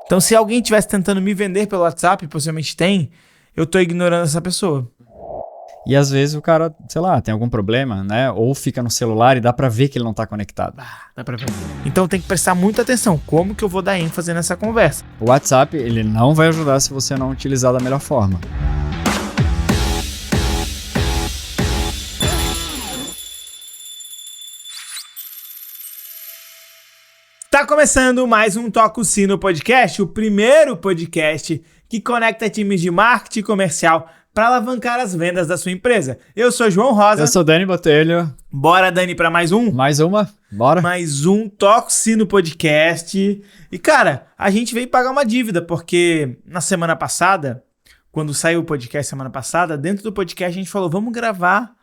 Então, se alguém estivesse tentando me vender pelo WhatsApp, possivelmente tem, eu tô ignorando essa pessoa. E às vezes o cara, sei lá, tem algum problema, né? Ou fica no celular e dá pra ver que ele não tá conectado. Dá pra ver. Então tem que prestar muita atenção. Como que eu vou dar ênfase nessa conversa? O WhatsApp, ele não vai ajudar se você não utilizar da melhor forma. Tá começando mais um Toca o Sino Podcast, o primeiro podcast que conecta times de marketing comercial para alavancar as vendas da sua empresa. Eu sou João Rosa. Eu sou Dani Botelho. Bora, Dani, para mais um? Mais uma? Bora. Mais um Toca o Sino Podcast. E, cara, a gente veio pagar uma dívida, porque na semana passada, quando saiu o podcast semana passada, dentro do podcast a gente falou, vamos gravar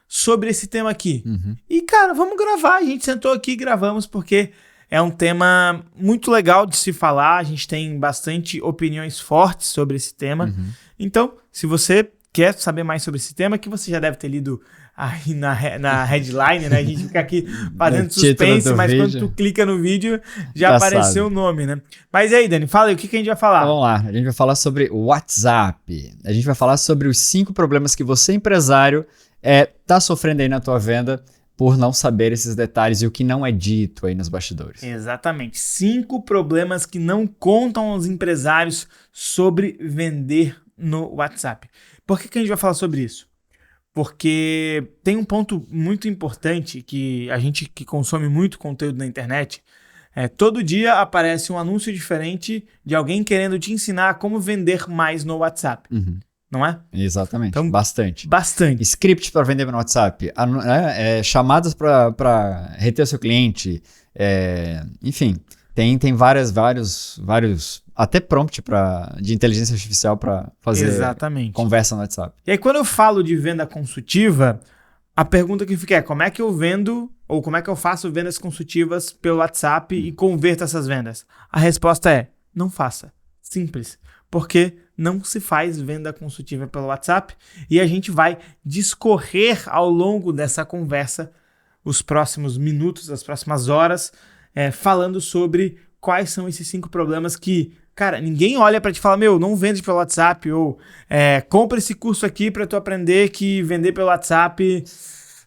sobre esse tema aqui. E, cara, vamos gravar. A gente sentou aqui e gravamos, porque é um tema muito legal de se falar, a gente tem bastante opiniões fortes sobre esse tema. Então, se você quer saber mais sobre esse tema, que você já deve ter lido aí na headline, né? A gente fica aqui fazendo suspense, mas vídeo, quando tu clica no vídeo, já apareceu o nome, né? Mas e aí, Dani, fala aí, o que a gente vai falar? Então, vamos lá, a gente vai falar sobre o WhatsApp. A gente vai falar sobre os 5 problemas que você, empresário, tá sofrendo aí na tua venda, por não saber esses detalhes e o que não é dito aí nos bastidores. Exatamente. 5 problemas que não contam aos empresários sobre vender no WhatsApp. Por que a gente vai falar sobre isso? Porque tem um ponto muito importante que a gente que consome muito conteúdo na internet, todo dia aparece um anúncio diferente de alguém querendo te ensinar como vender mais no WhatsApp. Não é? Exatamente, então, bastante. Script para vender no WhatsApp, chamadas para reter o seu cliente, enfim, tem vários, até prompt de inteligência artificial para fazer conversa no WhatsApp. E aí quando eu falo de venda consultiva, a pergunta que fica é como é que eu vendo ou como é que eu faço vendas consultivas pelo WhatsApp e converto essas vendas? A resposta é, não faça. Simples. Porque não se faz venda consultiva pelo WhatsApp e a gente vai discorrer ao longo dessa conversa os próximos minutos, as próximas horas, falando sobre quais são esses 5 problemas que, cara, ninguém olha para te falar, não vende pelo WhatsApp ou compra esse curso aqui para tu aprender que vender pelo WhatsApp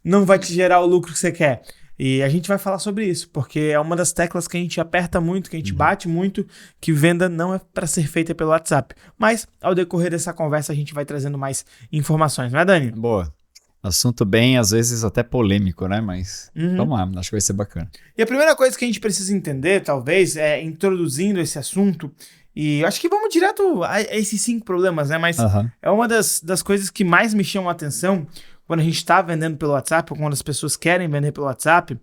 não vai te gerar o lucro que você quer. E a gente vai falar sobre isso, porque é uma das teclas que a gente aperta muito, que a gente bate muito, que venda não é para ser feita pelo WhatsApp. Mas, ao decorrer dessa conversa, a gente vai trazendo mais informações, não é, Dani? Boa. Assunto bem, às vezes, até polêmico, né? Mas vamos lá, acho que vai ser bacana. E a primeira coisa que a gente precisa entender, talvez, introduzindo esse assunto, e acho que vamos direto a esses 5 problemas, né? Mas é uma das coisas que mais me chamam a atenção quando a gente está vendendo pelo WhatsApp, ou quando as pessoas querem vender pelo WhatsApp,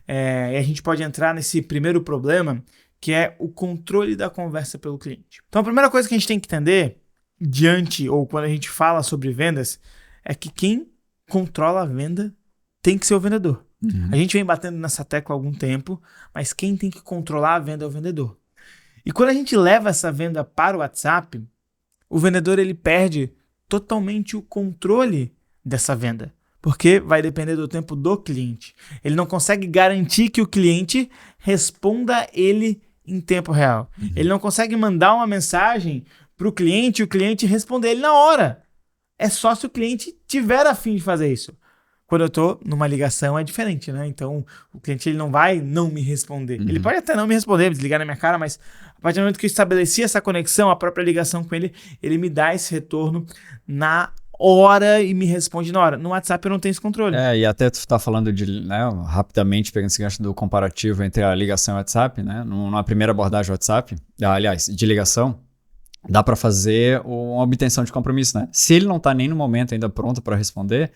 e a gente pode entrar nesse primeiro problema, que é o controle da conversa pelo cliente. Então, a primeira coisa que a gente tem que entender, ou quando a gente fala sobre vendas, é que quem controla a venda tem que ser o vendedor. A gente vem batendo nessa tecla há algum tempo, mas quem tem que controlar a venda é o vendedor. E quando a gente leva essa venda para o WhatsApp, o vendedor ele perde totalmente o controle dessa venda, porque vai depender do tempo do cliente. Ele não consegue garantir que o cliente responda ele em tempo real. Ele não consegue mandar uma mensagem para o cliente e o cliente responder ele na hora. É só se o cliente tiver a fim de fazer isso. Quando eu estou numa ligação é diferente, né? Então o cliente ele não vai não me responder. Ele pode até não me responder, desligar na minha cara, mas a partir do momento que eu estabeleci essa conexão, a própria ligação com ele, ele me dá esse retorno na hora e me responde na hora. No WhatsApp eu não tenho esse controle. E até tu tá falando de, rapidamente, pegando esse gancho do comparativo entre a ligação e o WhatsApp, né? Numa primeira abordagem WhatsApp, aliás, de ligação, dá para fazer uma obtenção de compromisso, né? Se ele não tá nem no momento ainda pronto para responder,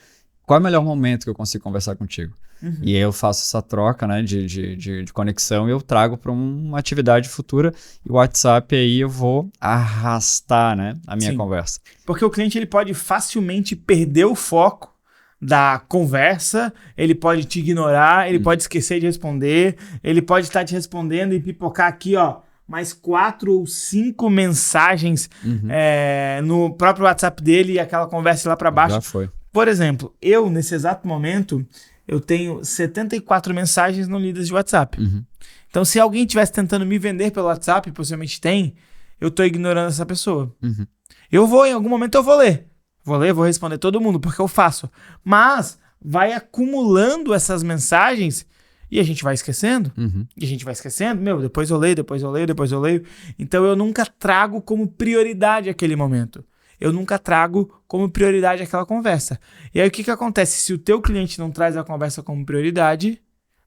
qual é o melhor momento que eu consigo conversar contigo? E aí eu faço essa troca, né, de conexão e eu trago para uma atividade futura e o WhatsApp aí eu vou arrastar, né, a minha conversa. Porque o cliente ele pode facilmente perder o foco da conversa, ele pode te ignorar, ele pode esquecer de responder, ele pode estar te respondendo e pipocar aqui, mais 4 ou 5 mensagens no próprio WhatsApp dele e aquela conversa lá para baixo. Já foi. Por exemplo, eu, nesse exato momento, eu tenho 74 mensagens não lidas de WhatsApp. Então, se alguém estivesse tentando me vender pelo WhatsApp, possivelmente tem, eu tô ignorando essa pessoa. Em algum momento eu vou ler. Vou responder todo mundo, porque eu faço. Mas vai acumulando essas mensagens e a gente vai esquecendo. Depois eu leio. Então eu nunca trago como prioridade aquele momento. Eu nunca trago como prioridade aquela conversa. E aí o que acontece? Se o teu cliente não traz a conversa como prioridade,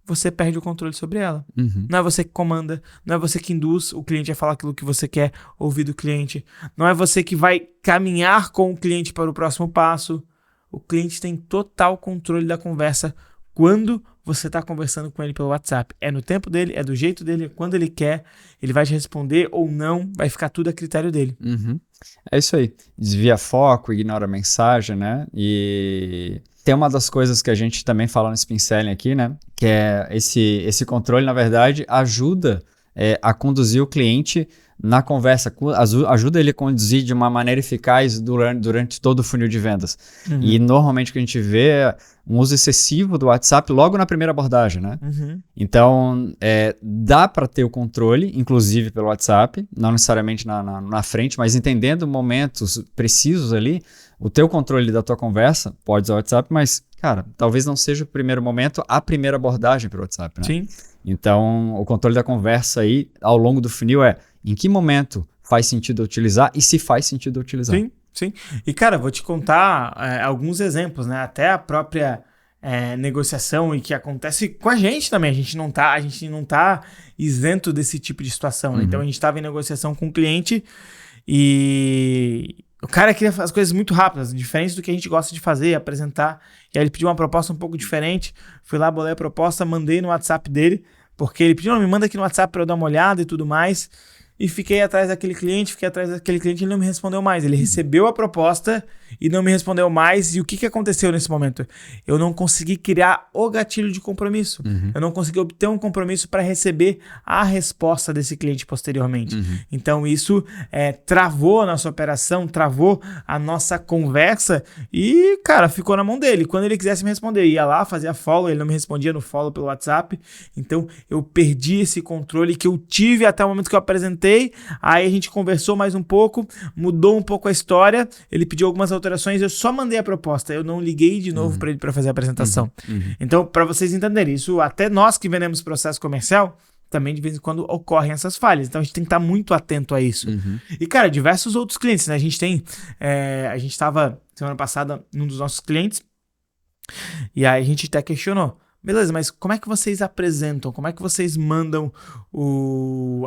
você perde o controle sobre ela. Não é você que comanda, não é você que induz o cliente a falar aquilo que você quer ouvir do cliente. Não é você que vai caminhar com o cliente para o próximo passo. O cliente tem total controle da conversa quando você está conversando com ele pelo WhatsApp. É no tempo dele, é do jeito dele, quando ele quer, ele vai te responder ou não, vai ficar tudo a critério dele. É isso aí. Desvia foco, ignora a mensagem, né? E tem uma das coisas que a gente também fala no Spin Selling aqui, né? Que é esse controle, na verdade, ajuda a conduzir o cliente na conversa, ajuda ele a conduzir de uma maneira eficaz durante todo o funil de vendas. E normalmente o que a gente vê é um uso excessivo do WhatsApp logo na primeira abordagem, né? Então, dá para ter o controle, inclusive pelo WhatsApp, não necessariamente na frente, mas entendendo momentos precisos ali, o teu controle da tua conversa pode usar o WhatsApp, mas, cara, talvez não seja o primeiro momento, a primeira abordagem pelo WhatsApp, né? Sim. Então, o controle da conversa aí, ao longo do funil, em que momento faz sentido utilizar e se faz sentido utilizar. Sim. E, cara, vou te contar alguns exemplos, né? Até a própria negociação e que acontece com a gente também. A gente não tá isento desse tipo de situação. Né? Então, a gente estava em negociação com o cliente e o cara queria fazer as coisas muito rápidas, diferente do que a gente gosta de fazer, apresentar. E aí ele pediu uma proposta um pouco diferente. Fui lá, bolei a proposta, mandei no WhatsApp dele, porque ele pediu, não, me manda aqui no WhatsApp para eu dar uma olhada e tudo mais. E fiquei atrás daquele cliente, ele não me respondeu mais. Ele recebeu a proposta e não me respondeu mais. E o que aconteceu nesse momento? Eu não consegui criar o gatilho de compromisso. Eu não consegui obter um compromisso para receber a resposta desse cliente posteriormente. Então isso travou a nossa operação, travou a nossa conversa e, cara, ficou na mão dele. Quando ele quisesse me responder, ia lá, fazia follow, ele não me respondia no follow pelo WhatsApp. Então eu perdi esse controle que eu tive até o momento que eu apresentei. Aí a gente conversou mais um pouco, mudou um pouco a história, ele pediu algumas alterações, eu só mandei a proposta, eu não liguei de novo para ele para fazer a apresentação. Então, para vocês entenderem, isso até nós que vendemos processo comercial, também de vez em quando ocorrem essas falhas, então a gente tem que estar muito atento a isso. E, cara, diversos outros clientes, né? A gente estava semana passada num dos nossos clientes, e aí a gente até questionou, beleza, mas como é que vocês apresentam? Como é que vocês mandam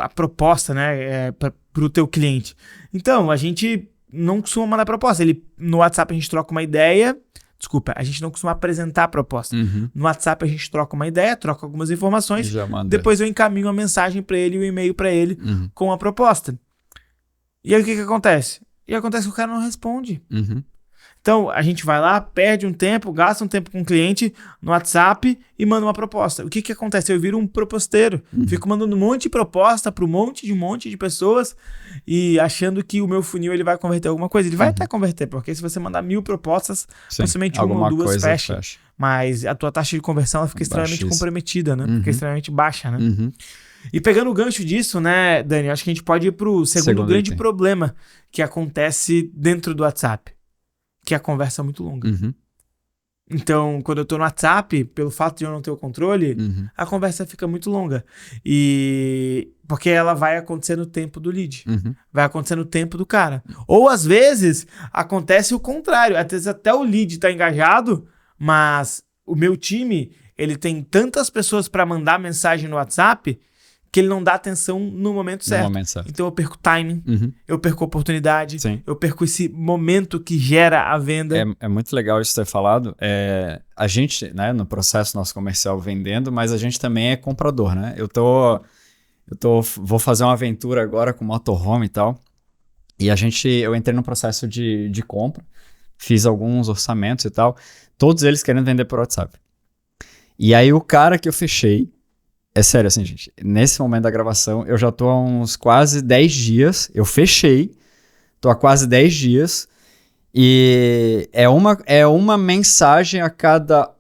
a proposta, né, para o teu cliente? Então, a gente não costuma mandar proposta. No WhatsApp a gente troca uma ideia. Desculpa, a gente não costuma apresentar a proposta. No WhatsApp a gente troca uma ideia, troca algumas informações. Depois eu encaminho a mensagem para ele e o e-mail para ele com a proposta. E aí o que acontece? E acontece que o cara não responde. Então, a gente vai lá, perde um tempo, gasta um tempo com o cliente no WhatsApp e manda uma proposta. O que acontece? Eu viro um proposteiro. Fico mandando um monte de proposta para um monte de pessoas e achando que o meu funil ele vai converter alguma coisa. Ele vai até converter, porque se você mandar 1000 propostas, possivelmente uma ou duas fecha. Mas a tua taxa de conversão ela fica extremamente comprometida, né? Fica extremamente baixa, né? E pegando o gancho disso, né, Dani, acho que a gente pode ir pro segundo grande problema que acontece dentro do WhatsApp. Que a conversa é muito longa. Então, quando eu tô no WhatsApp, pelo fato de eu não ter o controle, a conversa fica muito longa. Porque ela vai acontecer no tempo do lead. Vai acontecer no tempo do cara. Ou, às vezes, acontece o contrário. Às vezes até o lead tá engajado, mas o meu time, ele tem tantas pessoas para mandar mensagem no WhatsApp que ele não dá atenção no momento certo. Então eu perco timing, eu perco oportunidade, eu perco esse momento que gera a venda. É muito legal isso ter falado. A gente, né, no processo nosso comercial vendendo, mas a gente também é comprador, né? Vou fazer uma aventura agora com motorhome e tal. E eu entrei no processo de compra, fiz alguns orçamentos e tal, todos eles querendo vender por WhatsApp. E aí o cara que eu fechei, é sério, assim, gente, nesse momento da gravação, eu já tô há uns quase 10 dias, eu fechei, tô há quase 10 dias, e é uma mensagem a cada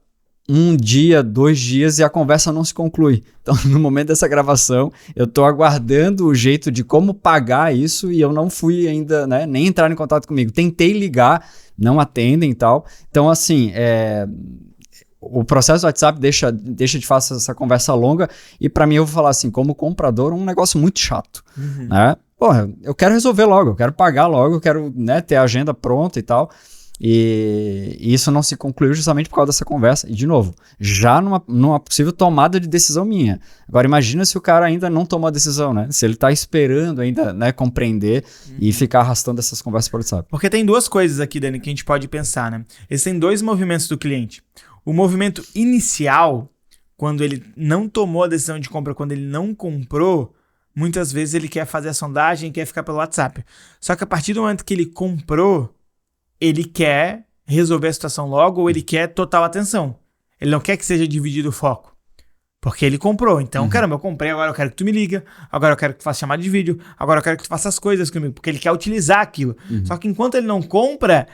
um dia, 2 dias e a conversa não se conclui. Então, no momento dessa gravação, eu tô aguardando o jeito de como pagar isso e eu não fui ainda, né, nem entrar em contato comigo. Tentei ligar, não atendem e tal. Então, assim, o processo do WhatsApp deixa de fazer essa conversa longa e para mim eu vou falar assim, como comprador, um negócio muito chato, né? Porra, eu quero resolver logo, eu quero pagar logo, eu quero, né, ter a agenda pronta e tal. E isso não se concluiu justamente por causa dessa conversa. E, de novo, já numa possível tomada de decisão minha. Agora, imagina se o cara ainda não tomou a decisão, né? Se ele tá esperando ainda, né, compreender e ficar arrastando essas conversas por WhatsApp. Porque tem 2 coisas aqui, Dani, que a gente pode pensar, né? Existem 2 movimentos do cliente. O movimento inicial, quando ele não tomou a decisão de compra, quando ele não comprou, muitas vezes ele quer fazer a sondagem, quer ficar pelo WhatsApp. Só que a partir do momento que ele comprou, ele quer resolver a situação logo ou ele quer total atenção. Ele não quer que seja dividido o foco. Porque ele comprou. Então, caramba, eu comprei, agora eu quero que tu me liga, agora eu quero que tu faça chamada de vídeo, agora eu quero que tu faça as coisas comigo, porque ele quer utilizar aquilo. Só que enquanto ele não compra,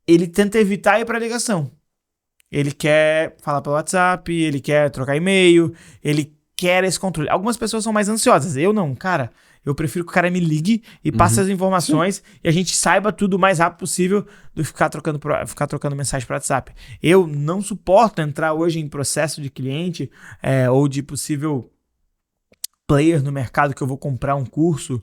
ele tenta evitar ir para ligação. Ele quer falar pelo WhatsApp, ele quer trocar e-mail, ele quer esse controle. Algumas pessoas são mais ansiosas. Eu não, cara. Eu prefiro que o cara me ligue e passe as informações e a gente saiba tudo o mais rápido possível do que ficar trocando mensagem para WhatsApp. Eu não suporto entrar hoje em processo de cliente ou de possível player no mercado que eu vou comprar um curso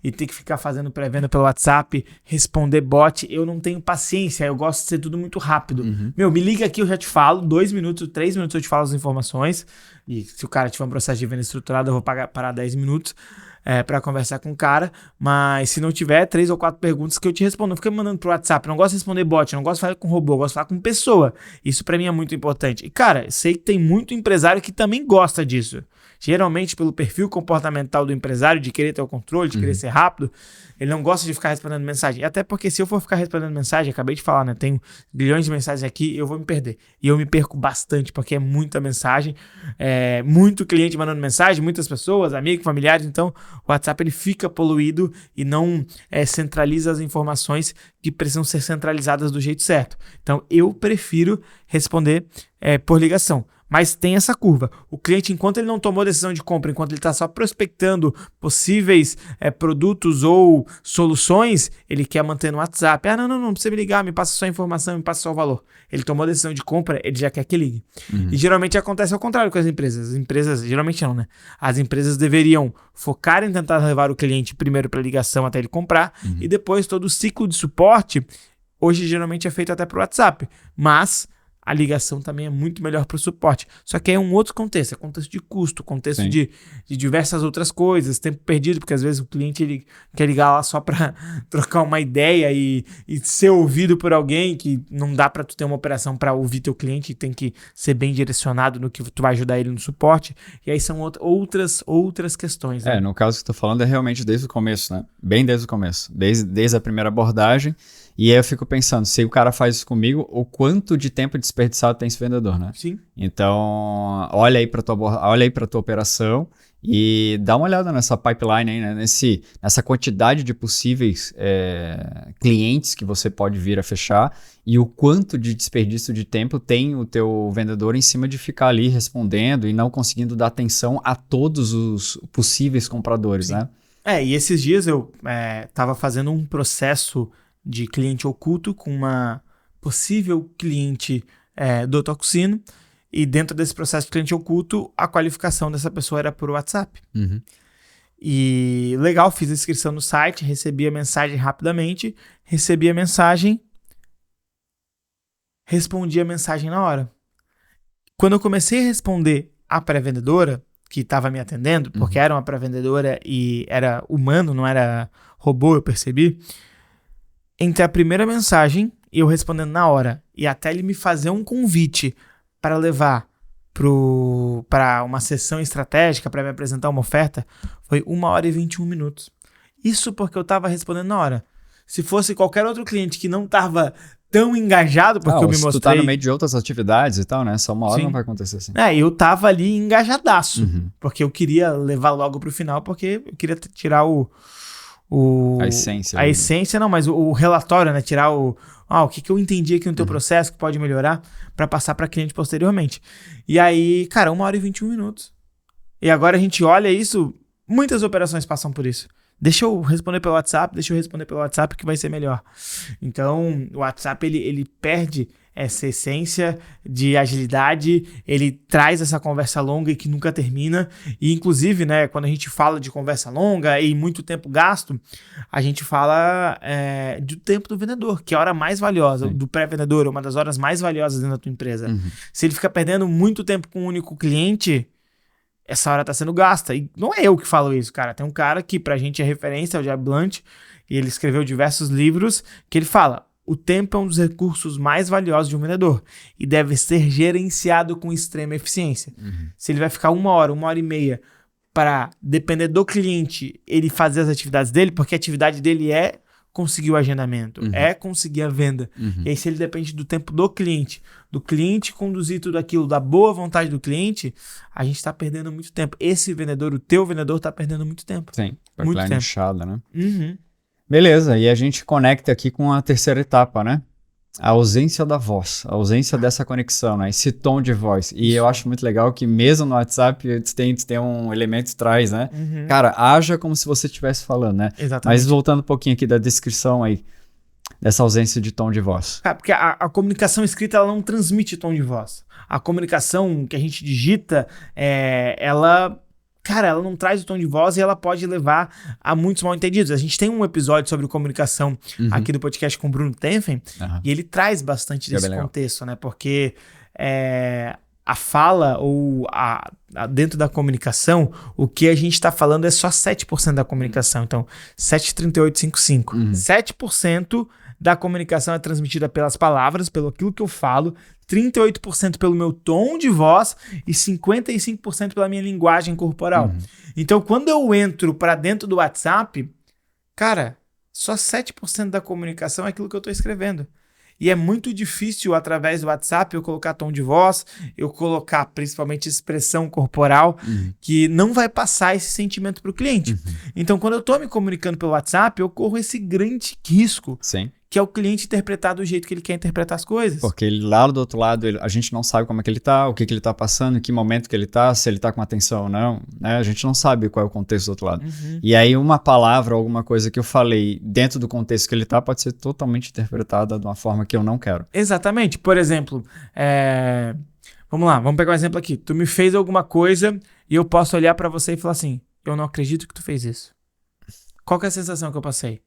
e ter que ficar fazendo pré-venda pelo WhatsApp, responder bot. Eu não tenho paciência, eu gosto de ser tudo muito rápido. Meu, me liga aqui, eu já te falo, 2 minutos, 3 minutos eu te falo as informações. E se o cara tiver um processo de venda estruturado, eu vou parar 10 minutos. Para conversar com o cara, mas se não tiver 3 ou 4 perguntas que eu te respondo, não fica me mandando pro WhatsApp, eu não gosto de responder bot, eu não gosto de falar com robô, eu gosto de falar com pessoa. Isso para mim é muito importante. E cara, sei que tem muito empresário que também gosta disso. Geralmente pelo perfil comportamental do empresário, de querer ter o controle, de querer ser rápido, ele não gosta de ficar respondendo mensagem. Até porque se eu for ficar respondendo mensagem, acabei de falar, né? Tenho bilhões de mensagens aqui, eu vou me perder. E eu me perco bastante, porque é muita mensagem, muito cliente mandando mensagem, muitas pessoas, amigos, familiares. Então, o WhatsApp ele fica poluído e não centraliza as informações que precisam ser centralizadas do jeito certo. Então, eu prefiro responder por ligação. Mas tem essa curva. O cliente, enquanto ele não tomou decisão de compra, enquanto ele está só prospectando possíveis produtos ou soluções, ele quer manter no WhatsApp. Não precisa me ligar, me passa só a informação, me passa só o valor. Ele tomou a decisão de compra, ele já quer que ligue. E geralmente acontece ao contrário com as empresas. As empresas, geralmente não, né? As empresas deveriam focar em tentar levar o cliente primeiro para ligação até ele comprar e depois todo o ciclo de suporte, hoje geralmente é feito até para o WhatsApp. Mas a ligação também é muito melhor para o suporte. Só que é um outro contexto, é contexto de custo, contexto de diversas outras coisas, tempo perdido, porque às vezes o cliente ele quer ligar lá só para trocar uma ideia e ser ouvido por alguém, que não dá para tu ter uma operação para ouvir teu cliente, tem que ser bem direcionado no que tu vai ajudar ele no suporte. E aí são outras questões. Né? No caso que tu tá falando é realmente desde o começo, né? Bem desde o começo, desde a primeira abordagem. E aí eu fico pensando, se o cara faz isso comigo, o quanto de tempo desperdiçado tem esse vendedor, né? Sim. Então, olha aí para tua operação e dá uma olhada nessa pipeline aí, né? Nessa quantidade de possíveis clientes que você pode vir a fechar e o quanto de desperdício de tempo tem o teu vendedor em cima de ficar ali respondendo e não conseguindo dar atenção a todos os possíveis compradores, Sim. né? E esses dias eu estava fazendo um processo de cliente oculto com uma possível cliente do Toxino, e dentro desse processo de cliente oculto, a qualificação dessa pessoa era por WhatsApp. E legal, fiz a inscrição no site, recebi a mensagem rapidamente, respondi a mensagem na hora. Quando eu comecei a responder a pré-vendedora, que estava me atendendo, porque era uma pré-vendedora e era humano, não era robô, eu percebi, entre a primeira mensagem e eu respondendo na hora e até ele me fazer um convite para levar para uma sessão estratégica, para me apresentar uma oferta, foi 1h e 21 minutos. Isso porque eu estava respondendo na hora. Se fosse qualquer outro cliente que não estava tão engajado, porque eu me mostrei... Se tu tá no meio de outras atividades e tal, né? Só uma hora não vai acontecer assim. Eu tava ali engajadaço, porque eu queria levar logo pro final, porque eu queria tirar o A essência. A essência, não, mas o relatório, né? Tirar o que eu entendi aqui no teu processo que pode melhorar para passar para cliente posteriormente. E aí, cara, 1 hora e 21 minutos. E agora a gente olha isso, muitas operações passam por isso. Deixa eu responder pelo WhatsApp que vai ser melhor. Então, o WhatsApp, ele perde essa essência de agilidade, ele traz essa conversa longa e que nunca termina. E, inclusive, né, quando a gente fala de conversa longa e muito tempo gasto, a gente fala do tempo do vendedor, que é a hora mais valiosa, do pré-vendedor, uma das horas mais valiosas dentro da tua empresa. Se ele fica perdendo muito tempo com um único cliente, essa hora tá sendo gasta. E não é eu que falo isso, cara. Tem um cara que pra gente é referência, é o Jeb Blount, e ele escreveu diversos livros que ele fala: o tempo é um dos recursos mais valiosos de um vendedor e deve ser gerenciado com extrema eficiência. Se ele vai ficar 1 hora, 1h30 para depender do cliente, ele fazer as atividades dele, porque a atividade dele é conseguir o agendamento, é conseguir a venda. E aí, se ele depende do tempo do cliente conduzir tudo aquilo, da boa vontade do cliente, a gente tá perdendo muito tempo. Esse vendedor, o teu vendedor, tá perdendo muito tempo. Sim, muito tempo. Inchada, né? Beleza, e a gente conecta aqui com a terceira etapa, né? A ausência da voz, a ausência dessa conexão, né? Esse tom de voz. E eu acho muito legal que mesmo no WhatsApp tem um elemento que traz, né? Cara, haja como se você estivesse falando, né? Exatamente. Mas voltando um pouquinho aqui da descrição aí, dessa ausência de tom de voz. Cara, porque a comunicação escrita, ela não transmite tom de voz. A comunicação que a gente digita, ela não traz o tom de voz e ela pode levar a muitos mal-entendidos. A gente tem um episódio sobre comunicação aqui do podcast com o Bruno Tenfen, e ele traz bastante desse contexto, né? Porque a fala ou dentro da comunicação, o que a gente está falando é só 7% da comunicação. Então, 7,38,55. 7% da comunicação é transmitida pelas palavras, pelo aquilo que eu falo, 38% pelo meu tom de voz e 55% pela minha linguagem corporal. Então, quando eu entro para dentro do WhatsApp, cara, só 7% da comunicação é aquilo que eu estou escrevendo. E é muito difícil, através do WhatsApp, eu colocar tom de voz, eu colocar principalmente expressão corporal, que não vai passar esse sentimento para o cliente. Então, quando eu estou me comunicando pelo WhatsApp, eu corro esse grande risco. Sim. Que é o cliente interpretar do jeito que ele quer interpretar as coisas. Porque ele, lá do outro lado, a gente não sabe como é que ele tá, o que ele tá passando, em que momento que ele tá, se ele tá com atenção ou não, né? A gente não sabe qual é o contexto do outro lado. E aí uma palavra, alguma coisa que eu falei dentro do contexto que ele tá, pode ser totalmente interpretada de uma forma que eu não quero. Exatamente. Por exemplo, vamos lá, vamos pegar um exemplo aqui. Tu me fez alguma coisa e eu posso olhar pra você e falar assim: eu não acredito que tu fez isso. Qual que é a sensação que eu passei?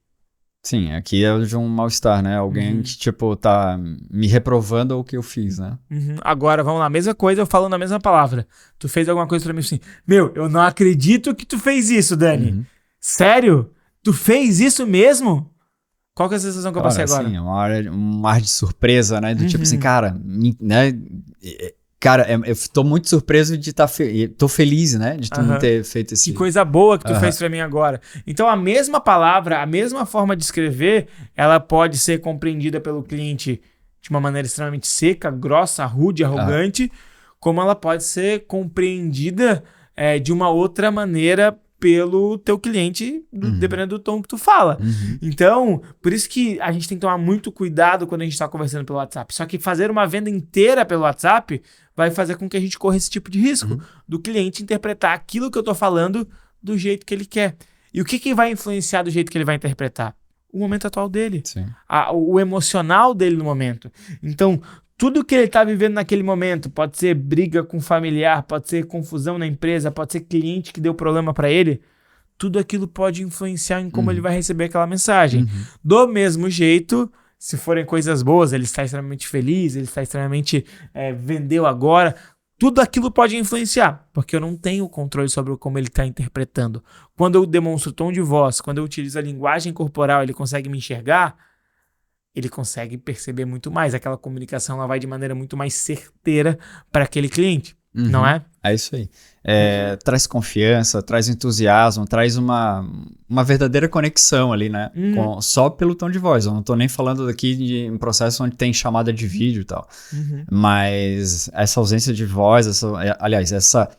Sim, aqui é de um mal-estar, né? Alguém que, tipo, tá me reprovando o que eu fiz, né? Agora, vamos lá, mesma coisa, eu falando a mesma palavra. Tu fez alguma coisa pra mim assim: meu, eu não acredito que tu fez isso, Dani. Sério? Tu fez isso mesmo? Qual que é a sensação que eu passei agora? Sim, um ar de surpresa, né? Do tipo assim, cara, né? Cara, eu tô muito surpreso de tô feliz, né? De tu não ter feito esse... Que coisa boa que tu fez pra mim agora. Então, a mesma palavra, a mesma forma de escrever, ela pode ser compreendida pelo cliente de uma maneira extremamente seca, grossa, rude, arrogante, como ela pode ser compreendida de uma outra maneira pelo teu cliente, dependendo do tom que tu fala. Então, por isso que a gente tem que tomar muito cuidado quando a gente está conversando pelo WhatsApp. Só que fazer uma venda inteira pelo WhatsApp vai fazer com que a gente corra esse tipo de risco, do cliente interpretar aquilo que eu tô falando do jeito que ele quer. E o que vai influenciar do jeito que ele vai interpretar? O momento atual dele. O emocional dele no momento. Então, tudo que ele está vivendo naquele momento, pode ser briga com familiar, pode ser confusão na empresa, pode ser cliente que deu problema para ele, tudo aquilo pode influenciar em como ele vai receber aquela mensagem. Do mesmo jeito, se forem coisas boas, ele está extremamente feliz, ele está extremamente vendeu agora, tudo aquilo pode influenciar, porque eu não tenho controle sobre como ele está interpretando. Quando eu demonstro tom de voz, quando eu utilizo a linguagem corporal, ele consegue me enxergar, ele consegue perceber muito mais. Aquela comunicação ela vai de maneira muito mais certeira para aquele cliente, não é? É isso aí. Traz confiança, traz entusiasmo, traz uma verdadeira conexão ali, né? Só pelo tom de voz. Eu não tô nem falando aqui de um processo onde tem chamada de vídeo e tal. Mas essa ausência de voz, essa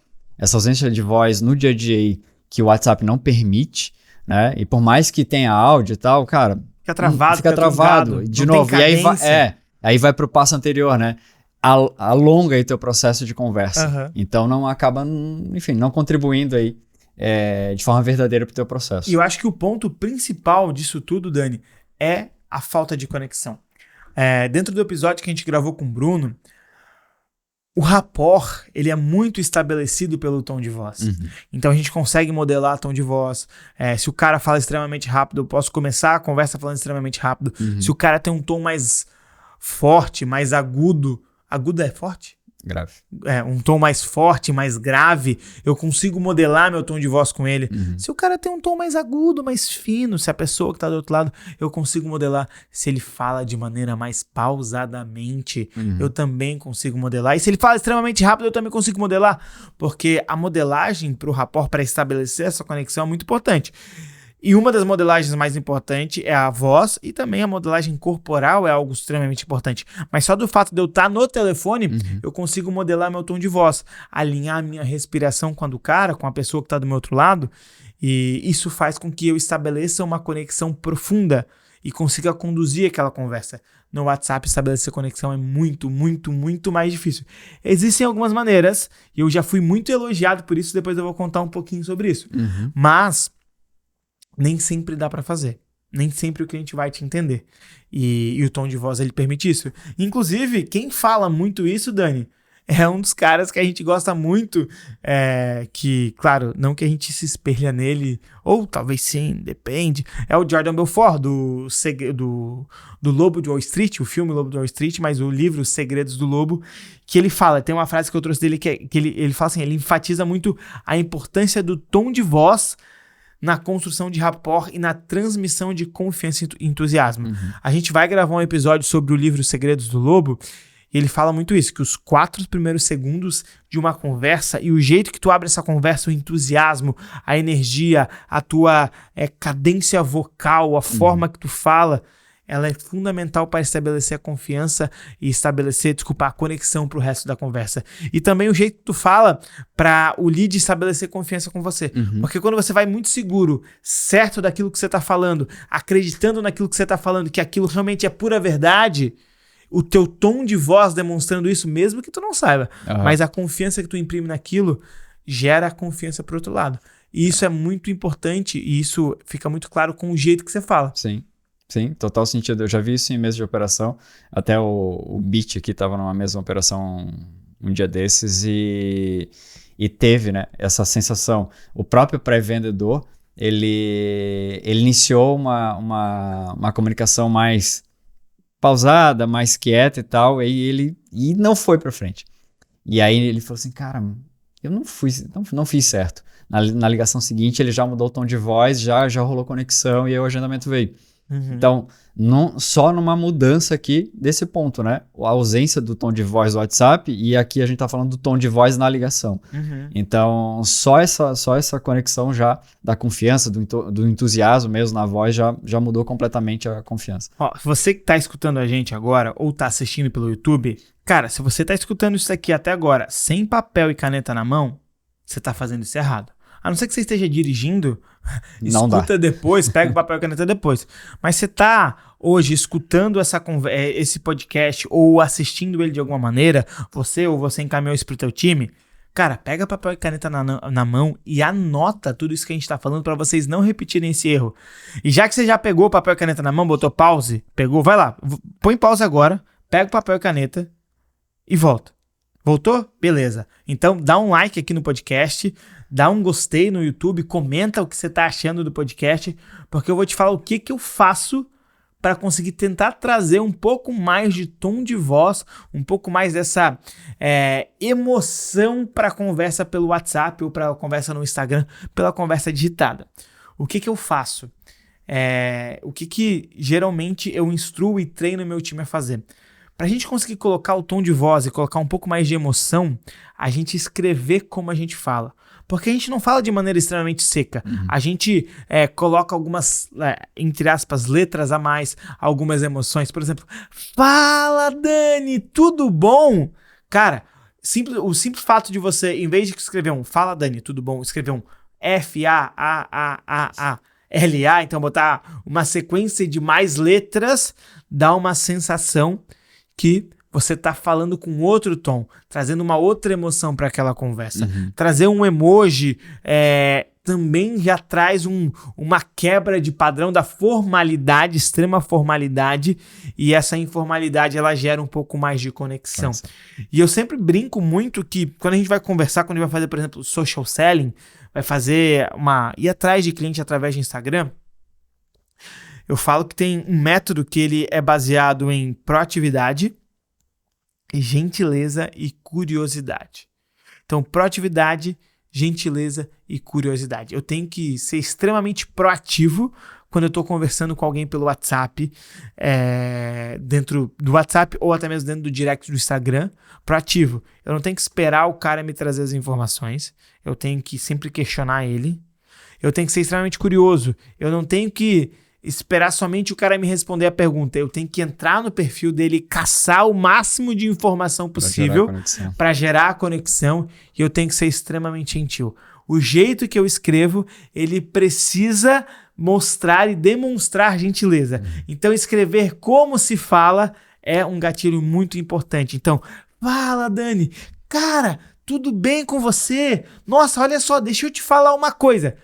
ausência de voz no dia a dia que o WhatsApp não permite, né? E por mais que tenha áudio e tal, cara... Fica travado. Fica travado. De novo, e aí vai pro passo anterior, né? Alonga aí teu processo de conversa. Então não acaba, enfim, não contribuindo aí de forma verdadeira pro teu processo. E eu acho que o ponto principal disso tudo, Dani, é a falta de conexão. Dentro do episódio que a gente gravou com o Bruno, o rapport, ele é muito estabelecido pelo tom de voz. Então a gente consegue modelar tom de voz. Se o cara fala extremamente rápido, eu posso começar a conversa falando extremamente rápido. Se o cara tem um tom mais forte, mais agudo... Agudo é forte? Grave. Um tom mais forte, mais grave, eu consigo modelar meu tom de voz com ele. Se o cara tem um tom mais agudo, mais fino, se a pessoa que tá do outro lado, eu consigo modelar. Se ele fala de maneira mais pausadamente, eu também consigo modelar. E se ele fala extremamente rápido, eu também consigo modelar. Porque a modelagem pro rapport, para estabelecer essa conexão, é muito importante. E uma das modelagens mais importantes é a voz, e também a modelagem corporal é algo extremamente importante. Mas só do fato de eu estar no telefone, eu consigo modelar meu tom de voz, alinhar a minha respiração com a do cara, com a pessoa que está do meu outro lado, e isso faz com que eu estabeleça uma conexão profunda e consiga conduzir aquela conversa. No WhatsApp, estabelecer conexão é muito, muito, muito mais difícil. Existem algumas maneiras, e eu já fui muito elogiado por isso, depois eu vou contar um pouquinho sobre isso. Mas... nem sempre dá pra fazer. Nem sempre o cliente vai te entender. E o tom de voz, ele permite isso. Inclusive, quem fala muito isso, Dani, é um dos caras que a gente gosta muito, que, claro, não que a gente se espelha nele, ou talvez sim, depende, é o Jordan Belfort, do Lobo de Wall Street, o filme Lobo de Wall Street, mas o livro Os Segredos do Lobo, que ele fala, tem uma frase que eu trouxe dele, que ele fala assim, ele enfatiza muito a importância do tom de voz na construção de rapport e na transmissão de confiança e entusiasmo. A gente vai gravar um episódio sobre o livro Os Segredos do Lobo, e ele fala muito isso, que os 4 primeiros segundos de uma conversa e o jeito que tu abre essa conversa, o entusiasmo, a energia, a tua cadência vocal, a forma que tu fala, ela é fundamental para estabelecer a confiança e estabelecer, a conexão para o resto da conversa. E também o jeito que tu fala para o lead estabelecer confiança com você. Porque quando você vai muito seguro, certo daquilo que você está falando, acreditando naquilo que você está falando, que aquilo realmente é pura verdade, o teu tom de voz demonstrando isso, mesmo que tu não saiba, mas a confiança que tu imprime naquilo gera confiança para o outro lado. E isso é muito importante e isso fica muito claro com o jeito que você fala. Sim, total sentido. Eu já vi isso em mesa de operação. Até o Beat aqui estava numa mesma operação um dia desses e teve, né, essa sensação. O próprio pré-vendedor, ele iniciou uma comunicação mais pausada, mais quieta e tal, e não foi para frente. E aí ele falou assim, cara, eu não fiz certo. Na ligação seguinte, ele já mudou o tom de voz, já rolou conexão e aí o agendamento veio. Então, só numa mudança aqui desse ponto, né? A ausência do tom de voz do WhatsApp e aqui a gente tá falando do tom de voz na ligação. Então, só essa conexão já da confiança, do entusiasmo mesmo na voz já mudou completamente a confiança. Ó, você que tá escutando a gente agora ou tá assistindo pelo YouTube, cara, se você tá escutando isso aqui até agora sem papel e caneta na mão, você tá fazendo isso errado. A não ser que você esteja dirigindo, escuta depois, pega o papel e caneta depois. Mas você tá hoje escutando esse podcast ou assistindo ele de alguma maneira, você encaminhou isso pro teu time, cara, pega papel e caneta na mão e anota tudo isso que a gente tá falando pra vocês não repetirem esse erro. E já que você já pegou o papel e caneta na mão, botou pause, pegou, vai lá, põe pause agora, pega o papel e caneta e volta. Voltou? Beleza. Então dá um like aqui no podcast, dá um gostei no YouTube, comenta o que você tá achando do podcast, porque eu vou te falar o que eu faço para conseguir tentar trazer um pouco mais de tom de voz, um pouco mais dessa emoção para a conversa pelo WhatsApp ou para a conversa no Instagram, pela conversa digitada. O que eu faço? O que geralmente eu instruo e treino meu time a fazer? Para a gente conseguir colocar o tom de voz e colocar um pouco mais de emoção, a gente escrever como a gente fala. Porque a gente não fala de maneira extremamente seca. A gente coloca algumas, entre aspas, letras a mais, algumas emoções. Por exemplo, fala, Dani, tudo bom? Cara, o simples fato de você, em vez de escrever um fala, Dani, tudo bom, escrever um F-A-A-A-A-A, LA, então botar uma sequência de mais letras dá uma sensação que você tá falando com outro tom, trazendo uma outra emoção para aquela conversa. Trazer um emoji também já traz uma quebra de padrão da formalidade, extrema formalidade, e essa informalidade ela gera um pouco mais de conexão. E eu sempre brinco muito que quando a gente vai conversar, quando a gente vai fazer, por exemplo, social selling, vai fazer ir atrás de cliente através de Instagram, eu falo que tem um método que ele é baseado em proatividade, gentileza e curiosidade. Então, proatividade, gentileza e curiosidade. Eu tenho que ser extremamente proativo quando eu estou conversando com alguém pelo WhatsApp, dentro do WhatsApp ou até mesmo dentro do direct do Instagram. Proativo. Eu não tenho que esperar o cara me trazer as informações. Eu tenho que sempre questionar ele. Eu tenho que ser extremamente curioso. Eu não tenho que esperar somente o cara me responder a pergunta. Eu tenho que entrar no perfil dele, caçar o máximo de informação possível para gerar a conexão, e eu tenho que ser extremamente gentil. O jeito que eu escrevo, ele precisa mostrar e demonstrar gentileza. Então, escrever como se fala é um gatilho muito importante. Então, fala, Dani. Cara, tudo bem com você? Nossa, olha só, deixa eu te falar uma coisa.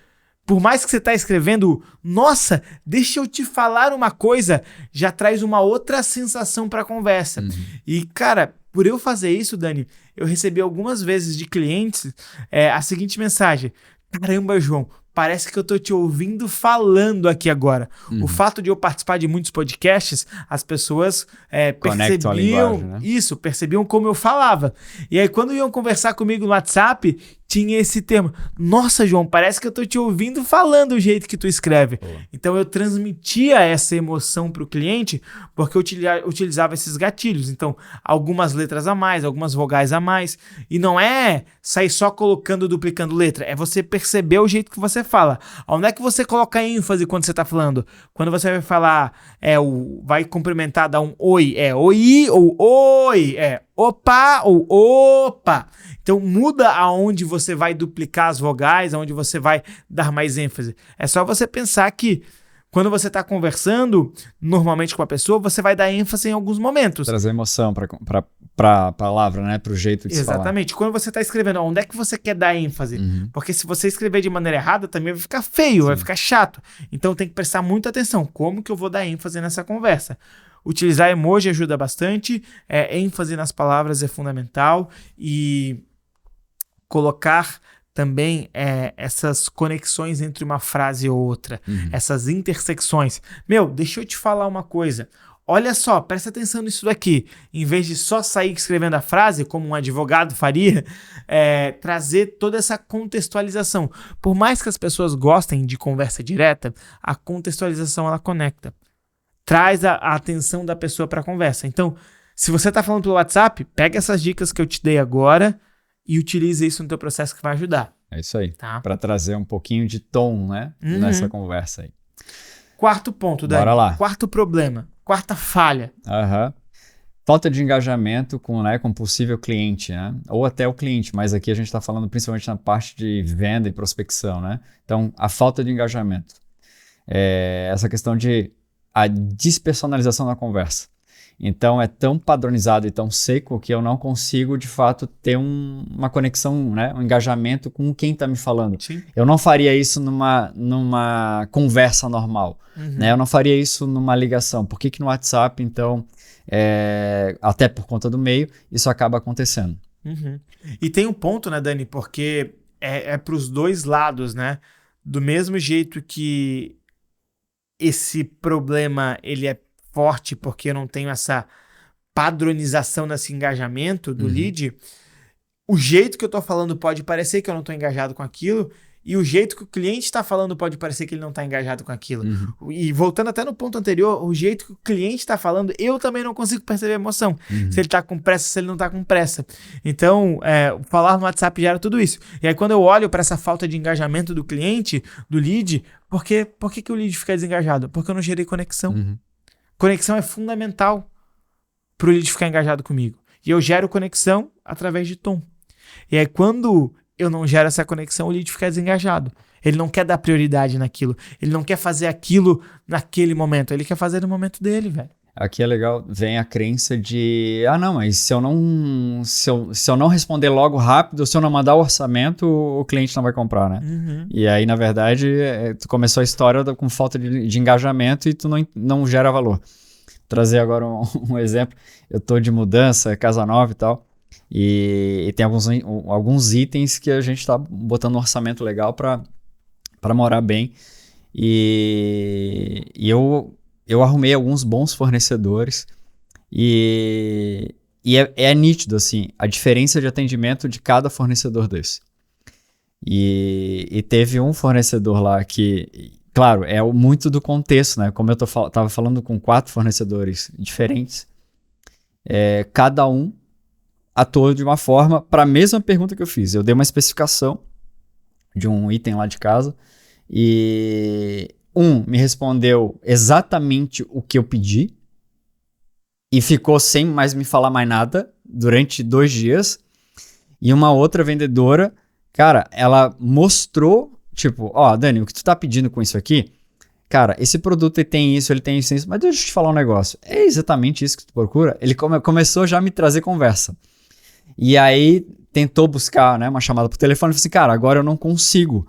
Por mais que você está escrevendo, nossa, deixa eu te falar uma coisa, já traz uma outra sensação para a conversa. E, cara, por eu fazer isso, Dani, eu recebi algumas vezes de clientes a seguinte mensagem: caramba, João, parece que eu tô te ouvindo falando aqui agora. O fato de eu participar de muitos podcasts, as pessoas percebiam percebiam como eu falava. E aí, quando iam conversar comigo no WhatsApp, tinha esse termo: nossa, João, parece que eu tô te ouvindo falando o jeito que tu escreve. Então eu transmitia essa emoção pro cliente porque eu utilizava esses gatilhos. Então, algumas letras a mais, algumas vogais a mais. E não é sair só colocando, duplicando letra. É você perceber o jeito que você fala. Onde é que você coloca ênfase quando você tá falando? Quando você vai falar, vai cumprimentar, dar um oi, oi ou oi, opa ou opa. Então muda aonde você vai duplicar as vogais, aonde você vai dar mais ênfase. É só você pensar que quando você está conversando normalmente com a pessoa, você vai dar ênfase em alguns momentos. Trazer emoção para a palavra, né? Para o jeito de se falar. Exatamente. Quando você está escrevendo, onde é que você quer dar ênfase? Porque se você escrever de maneira errada, também vai ficar feio, vai ficar chato. Então tem que prestar muita atenção. Como que eu vou dar ênfase nessa conversa? Utilizar emoji ajuda bastante. ênfase nas palavras é fundamental. E colocar também essas conexões entre uma frase e outra, essas intersecções. Deixa eu te falar uma coisa. Olha só, presta atenção nisso daqui. Em vez de só sair escrevendo a frase, como um advogado faria, trazer toda essa contextualização. Por mais que as pessoas gostem de conversa direta, a contextualização ela conecta. Traz a atenção da pessoa para a conversa. Então, se você está falando pelo WhatsApp, pega essas dicas que eu te dei agora e utilize isso no teu processo que vai ajudar. É isso aí. Tá? Para trazer um pouquinho de tom, né? Nessa conversa aí. Quarto ponto, Dani. Bora lá. Quarto problema. Quarta falha. Falta de engajamento com possível cliente, né? Ou até o cliente, mas aqui a gente está falando principalmente na parte de venda e prospecção, né? Então, a falta de engajamento. Essa questão de a despersonalização da conversa. Então, é tão padronizado e tão seco que eu não consigo, de fato, ter uma conexão, né? Um engajamento com quem está me falando. Sim. Eu não faria isso numa conversa normal. Né? Eu não faria isso numa ligação. Por que no WhatsApp, então, até por conta do meio, isso acaba acontecendo? E tem um ponto, né, Dani? Porque é para os dois lados, né? Do mesmo jeito que esse problema ele é forte porque eu não tenho essa padronização nesse engajamento do lead, o jeito que eu tô falando pode parecer que eu não tô engajado com aquilo, e o jeito que o cliente está falando pode parecer que ele não tá engajado com aquilo. E voltando até no ponto anterior, o jeito que o cliente está falando, eu também não consigo perceber a emoção. Se ele tá com pressa, se ele não tá com pressa. Então, falar no WhatsApp gera tudo isso. E aí quando eu olho para essa falta de engajamento do cliente, do lead, por que o lead fica desengajado? Porque eu não gerei conexão. Conexão é fundamental para o lead ficar engajado comigo. E eu gero conexão através de tom. E aí, quando eu não gero essa conexão, o lead fica desengajado. Ele não quer dar prioridade naquilo. Ele não quer fazer aquilo naquele momento. Ele quer fazer no momento dele, velho. Aqui é legal, vem a crença de, não, mas se eu não responder logo rápido, se eu não mandar o orçamento, o cliente não vai comprar, né? Uhum. E aí, na verdade, tu começou a história com falta de engajamento e tu não gera valor. Trazer agora um exemplo, eu tô de mudança, casa nova e tal, e tem alguns itens que a gente tá botando um orçamento legal para morar bem, e eu arrumei alguns bons fornecedores e é nítido, assim, a diferença de atendimento de cada fornecedor desse. E teve um fornecedor lá que, claro, é muito do contexto, né? Como eu tava falando com 4 fornecedores diferentes, cada um atuou de uma forma para a mesma pergunta que eu fiz. Eu dei uma especificação de um item lá de casa e me respondeu exatamente o que eu pedi e ficou sem mais me falar mais nada durante 2 dias. E uma outra vendedora, cara, ela mostrou, tipo, Dani, o que tu tá pedindo com isso aqui? Cara, esse produto ele tem isso, mas deixa eu te falar um negócio. É exatamente isso que tu procura? Ele começou já a me trazer conversa. E aí tentou buscar, né, uma chamada por telefone e falou assim, cara, agora eu não consigo.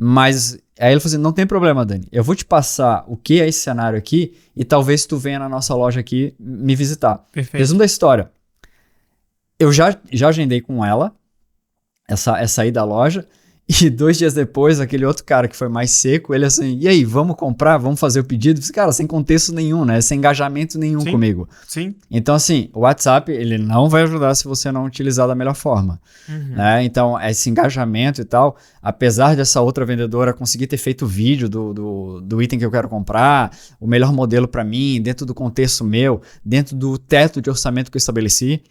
Mas aí ele falou assim, não tem problema, Dani, eu vou te passar o que é esse cenário aqui e talvez tu venha na nossa loja aqui me visitar. Perfeito. Resumo da história. Eu já agendei com ela essa ida à loja e 2 dias depois, aquele outro cara que foi mais seco, ele assim, e aí, vamos comprar? Vamos fazer o pedido? Eu disse, cara, sem contexto nenhum, né? Sem engajamento nenhum comigo. Sim. Então, assim, o WhatsApp, ele não vai ajudar se você não utilizar da melhor forma. Uhum. Né? Então, esse engajamento e tal, apesar dessa outra vendedora conseguir ter feito vídeo do item que eu quero comprar, o melhor modelo para mim, dentro do contexto meu, dentro do teto de orçamento que eu estabeleci,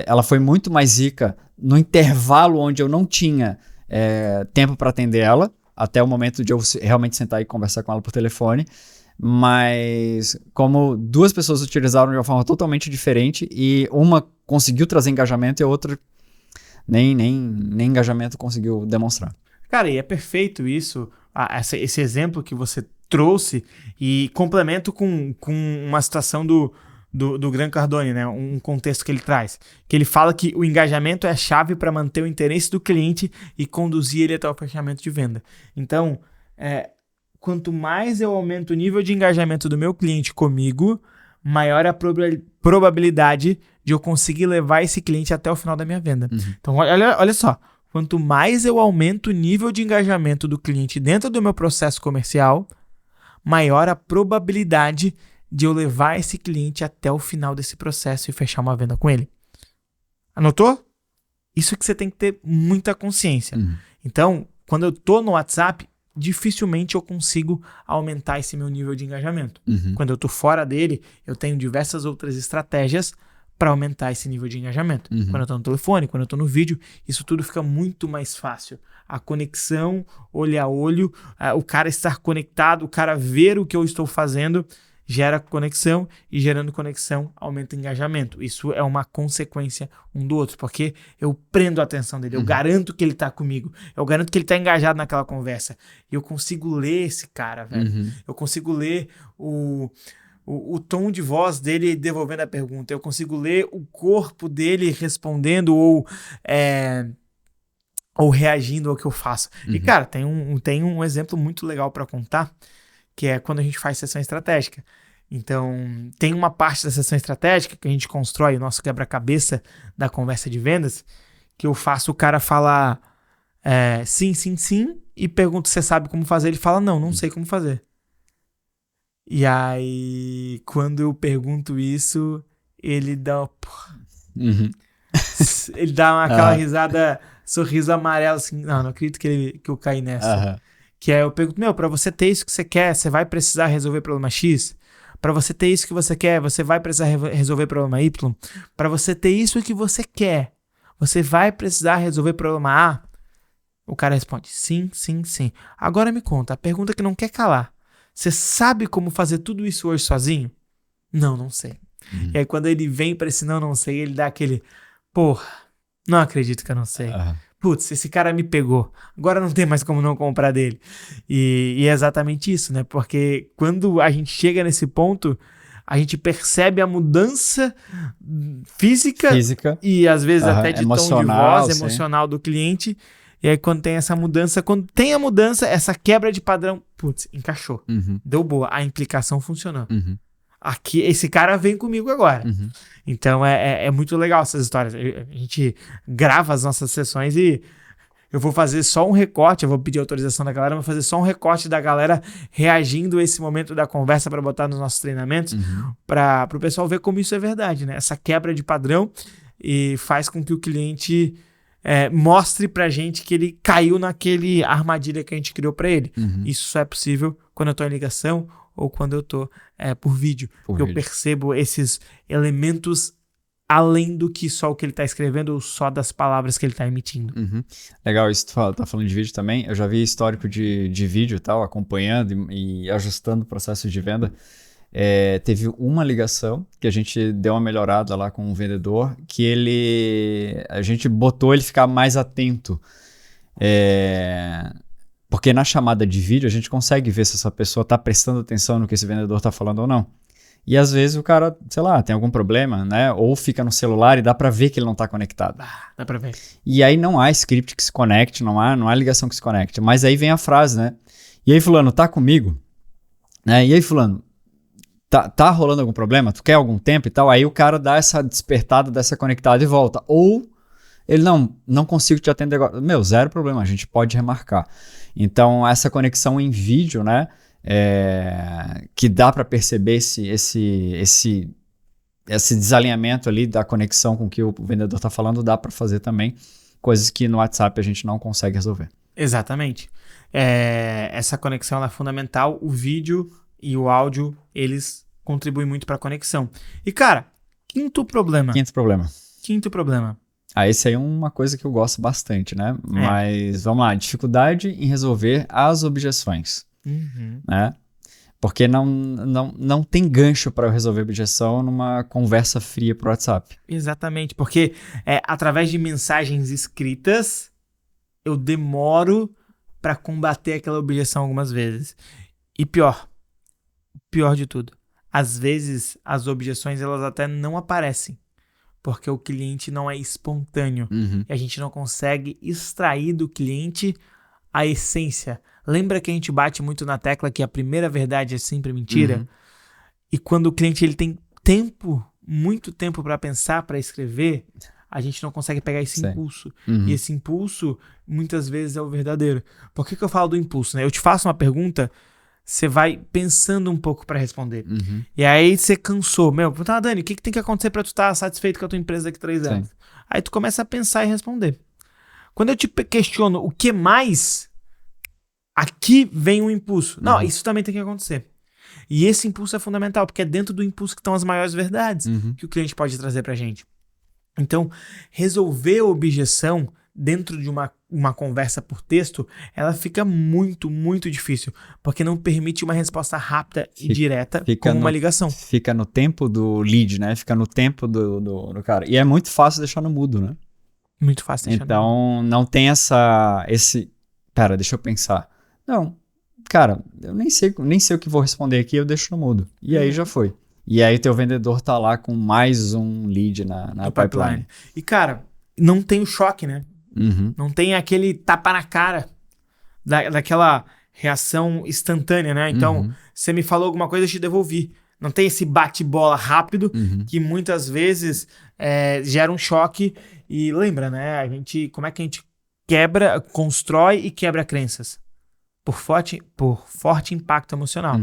ela foi muito mais rica no intervalo onde eu não tinha tempo para atender ela, até o momento de eu realmente sentar e conversar com ela por telefone, mas como 2 pessoas utilizaram de uma forma totalmente diferente e uma conseguiu trazer engajamento e a outra nem engajamento conseguiu demonstrar. Cara, e é perfeito isso, esse exemplo que você trouxe, e complemento com uma situação do Grant Cardone, né? Um contexto que ele traz, que ele fala que o engajamento é a chave para manter o interesse do cliente e conduzir ele até o fechamento de venda. Então, quanto mais eu aumento o nível de engajamento do meu cliente comigo, maior é a probabilidade de eu conseguir levar esse cliente até o final da minha venda. Uhum. Então, olha só, quanto mais eu aumento o nível de engajamento do cliente dentro do meu processo comercial, maior a probabilidade de eu levar esse cliente até o final desse processo e fechar uma venda com ele. Anotou? Isso que você tem que ter muita consciência. Uhum. Então, quando eu tô no WhatsApp, dificilmente eu consigo aumentar esse meu nível de engajamento. Uhum. Quando eu tô fora dele, eu tenho diversas outras estratégias para aumentar esse nível de engajamento. Uhum. Quando eu tô no telefone, quando eu tô no vídeo, isso tudo fica muito mais fácil. A conexão, olho a olho, o cara estar conectado, o cara ver o que eu estou fazendo, gera conexão, e gerando conexão aumenta o engajamento. Isso é uma consequência um do outro, porque eu prendo a atenção dele, eu garanto que ele tá comigo, eu garanto que ele tá engajado naquela conversa. E eu consigo ler esse cara, velho. Uhum. Eu consigo ler o tom de voz dele devolvendo a pergunta, eu consigo ler o corpo dele respondendo ou reagindo ao que eu faço. Uhum. E, cara, tem um exemplo muito legal para contar, que é quando a gente faz sessão estratégica. Então, tem uma parte da sessão estratégica que a gente constrói, o nosso quebra-cabeça da conversa de vendas, que eu faço o cara falar sim, sim, sim, e pergunto se você sabe como fazer. Ele fala, não sei como fazer. E aí, quando eu pergunto isso, ele dá... Uhum. Ele dá aquela risada, sorriso amarelo, assim, não acredito que eu caí nessa. Uhum. Que é, eu pergunto, pra você ter isso que você quer, você vai precisar resolver problema X? Pra você ter isso que você quer, você vai precisar resolver problema Y? Pra você ter isso que você quer, você vai precisar resolver problema A? O cara responde, sim, sim, sim. Agora me conta, a pergunta que não quer calar. Você sabe como fazer tudo isso hoje sozinho? Não sei. Uhum. E aí quando ele vem pra esse não sei, ele dá aquele, porra, não acredito que eu não sei. Uhum. putz, esse cara me pegou, agora não tem mais como não comprar dele. E é exatamente isso, né? Porque quando a gente chega nesse ponto, a gente percebe a mudança física e às vezes até de tom de voz, emocional do cliente. E aí quando tem essa mudança, essa quebra de padrão, putz, encaixou. Deu boa, a implicação funcionou. Aqui, esse cara vem comigo agora. Então é muito legal essas histórias. A gente grava as nossas sessões e eu vou fazer só um recorte, eu vou pedir autorização da galera, vou fazer só um recorte da galera reagindo a esse momento da conversa para botar nos nossos treinamentos, para o pessoal ver como isso é verdade, né? Essa quebra de padrão e faz com que o cliente mostre pra gente que ele caiu naquele armadilha que a gente criou para ele. Isso só é possível quando eu tô em ligação ou quando eu tô por vídeo. Porque eu percebo esses elementos além do que só o que ele tá escrevendo ou só das palavras que ele tá emitindo. Legal, isso tu tá falando de vídeo também. Eu já vi histórico de vídeo e tal, acompanhando e ajustando o processo de venda. Teve uma ligação que a gente deu uma melhorada lá com um vendedor, que a gente botou ele ficar mais atento. Porque na chamada de vídeo a gente consegue ver se essa pessoa está prestando atenção no que esse vendedor está falando ou não. E às vezes o cara, sei lá, tem algum problema, né? Ou fica no celular e dá pra ver que ele não tá conectado. Dá pra ver. E aí não há script que se conecte, não há ligação que se conecte. Mas aí vem a frase, né? E aí fulano, tá comigo? Né? E aí fulano, tá rolando algum problema? Tu quer algum tempo e tal? Aí o cara dá essa despertada, dessa conectada e volta. Ou ele não consigo te atender agora. Meu, zero problema, a gente pode remarcar. Então essa conexão em vídeo, né? Que dá para perceber esse desalinhamento ali da conexão com o que o vendedor está falando, dá para fazer também coisas que no WhatsApp a gente não consegue resolver. Exatamente. Essa conexão ela é fundamental. O vídeo e o áudio, eles contribuem muito para a conexão. E cara, quinto problema. Esse aí é uma coisa que eu gosto bastante, né? Mas vamos lá, dificuldade em resolver as objeções. Né? Porque não tem gancho para eu resolver objeção numa conversa fria pro WhatsApp. Exatamente, porque através de mensagens escritas eu demoro para combater aquela objeção algumas vezes. E pior de tudo, às vezes as objeções elas até não aparecem, porque o cliente não é espontâneo e a gente não consegue extrair do cliente a essência. Lembra que a gente bate muito na tecla que a primeira verdade é sempre mentira? E quando o cliente ele tem muito tempo para pensar, para escrever, a gente não consegue pegar esse impulso. E esse impulso, muitas vezes, é o verdadeiro. Por que eu falo do impulso? Né? Eu te faço uma pergunta, você vai pensando um pouco para responder. E aí você cansou. Dani, o que tem que acontecer para tu estar satisfeito com a tua empresa daqui a 3 anos? Aí tu começa a pensar e responder. Quando eu te questiono o que mais, aqui vem um impulso. Não, isso também tem que acontecer. E esse impulso é fundamental, porque é dentro do impulso que estão as maiores verdades que o cliente pode trazer pra gente. Então, resolver a objeção dentro de uma conversa por texto, ela fica muito, muito difícil, porque não permite uma resposta rápida e direta como uma ligação. Fica no tempo do lead, né? Fica no tempo do cara. E é muito fácil deixar no mudo, né? Muito fácil deixar no mudo. Então, não tem Pera, deixa eu pensar. Não, cara, eu nem sei o que vou responder aqui, eu deixo no mudo. E aí já foi. E aí teu vendedor tá lá com mais um lead na pipeline. E cara, não tem o choque, né? Não tem aquele tapa na cara daquela reação instantânea, né? Então, você me falou alguma coisa, eu te devolvi. Não tem esse bate-bola rápido que muitas vezes gera um choque. E lembra, né? Como é que a gente constrói e quebra crenças? Por forte impacto emocional.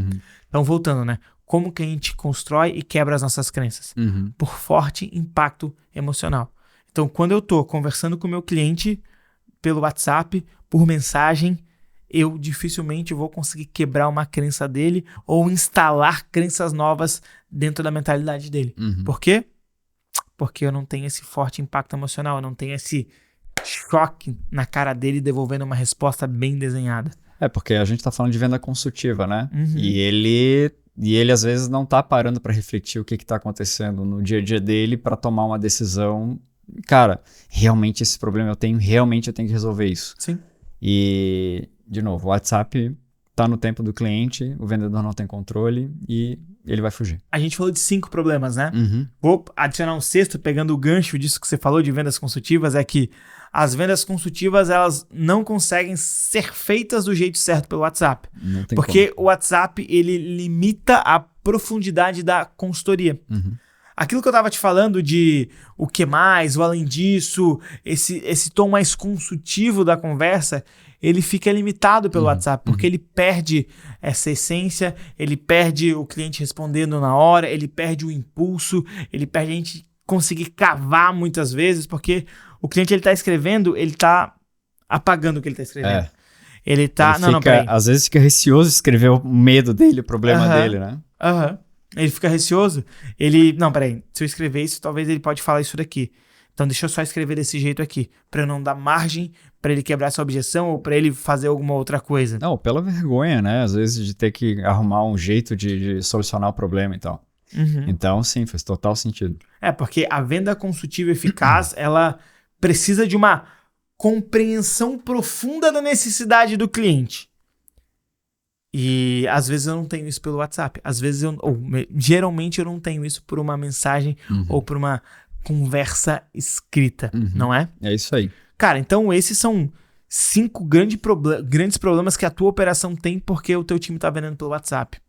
Então, voltando, né? Como que a gente constrói e quebra as nossas crenças? Por forte impacto emocional. Então, quando eu tô conversando com o meu cliente pelo WhatsApp, por mensagem, eu dificilmente vou conseguir quebrar uma crença dele ou instalar crenças novas dentro da mentalidade dele. Por quê? Porque eu não tenho esse forte impacto emocional, eu não tenho esse choque na cara dele devolvendo uma resposta bem desenhada. Porque a gente tá falando de venda consultiva, né? E ele às vezes não tá parando para refletir o que tá acontecendo no dia a dia dele para tomar uma decisão cara, realmente esse problema eu tenho que resolver isso. Sim. E, de novo, o WhatsApp tá no tempo do cliente, o vendedor não tem controle e ele vai fugir. A gente falou de 5 problemas, né? Uhum. Vou adicionar um sexto, pegando o gancho disso que você falou de vendas consultivas, é que as vendas consultivas, elas não conseguem ser feitas do jeito certo pelo WhatsApp. Não tem porque como. o WhatsApp, ele limita a profundidade da consultoria. Uhum. Aquilo que eu tava te falando de o que mais, o além disso, esse tom mais consultivo da conversa, ele fica limitado pelo WhatsApp, porque ele perde essa essência, ele perde o cliente respondendo na hora, ele perde o impulso, ele perde a gente conseguir cavar muitas vezes, porque o cliente, ele tá escrevendo, ele tá apagando o que ele tá escrevendo. Ele tá... Ele às vezes fica receoso de escrever o medo dele, o problema dele, né? Ele fica receoso. Ele... Não, peraí. Se eu escrever isso, talvez ele pode falar isso daqui. Então deixa eu só escrever desse jeito aqui, pra eu não dar margem pra ele quebrar essa objeção ou pra ele fazer alguma outra coisa. Não, pela vergonha, né? Às vezes de ter que arrumar um jeito de solucionar o problema e tal. Então, sim, faz total sentido. Porque a venda consultiva eficaz, ela precisa de uma compreensão profunda da necessidade do cliente. E às vezes eu não tenho isso pelo WhatsApp. Às vezes geralmente eu não tenho isso por uma mensagem ou por uma conversa escrita, não é? É isso aí. Cara, então esses são 5 grandes problemas que a tua operação tem porque o teu time tá vendendo pelo WhatsApp.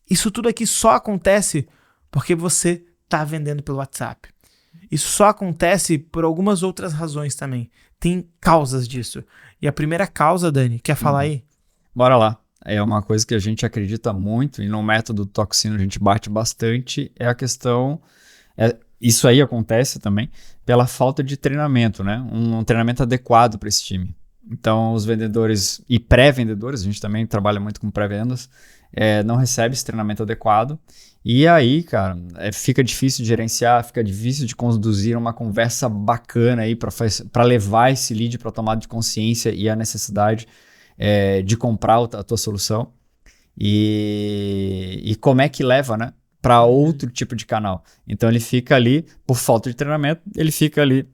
Isso tudo aqui só acontece porque você tá vendendo pelo WhatsApp. Isso só acontece por algumas outras razões também. Tem causas disso. E a primeira causa, Dani, quer falar aí? Bora lá. É uma coisa que a gente acredita muito e no método Toxino a gente bate bastante, é a questão... Isso aí acontece também pela falta de treinamento, né? Um treinamento adequado para esse time. Então, os vendedores e pré-vendedores, a gente também trabalha muito com pré-vendas, não recebe esse treinamento adequado. E aí, cara, fica difícil de gerenciar, fica difícil de conduzir uma conversa bacana aí para levar esse lead para a tomada de consciência e a necessidade de comprar a tua solução. E como é que leva, né? Para outro tipo de canal. Então ele fica ali, por falta de treinamento, ele fica ali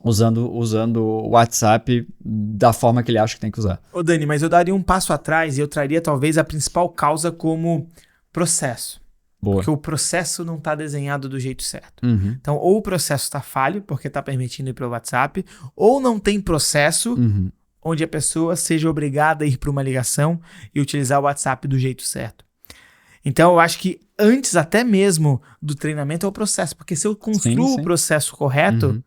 usando o WhatsApp da forma que ele acha que tem que usar. Ô Dani, mas eu daria um passo atrás e eu traria talvez a principal causa como processo. Boa. Porque o processo não está desenhado do jeito certo. Então, ou o processo está falho, porque está permitindo ir para o WhatsApp, ou não tem processo onde a pessoa seja obrigada a ir para uma ligação e utilizar o WhatsApp do jeito certo. Então, eu acho que antes até mesmo do treinamento é o processo. Porque se eu construo o processo correto,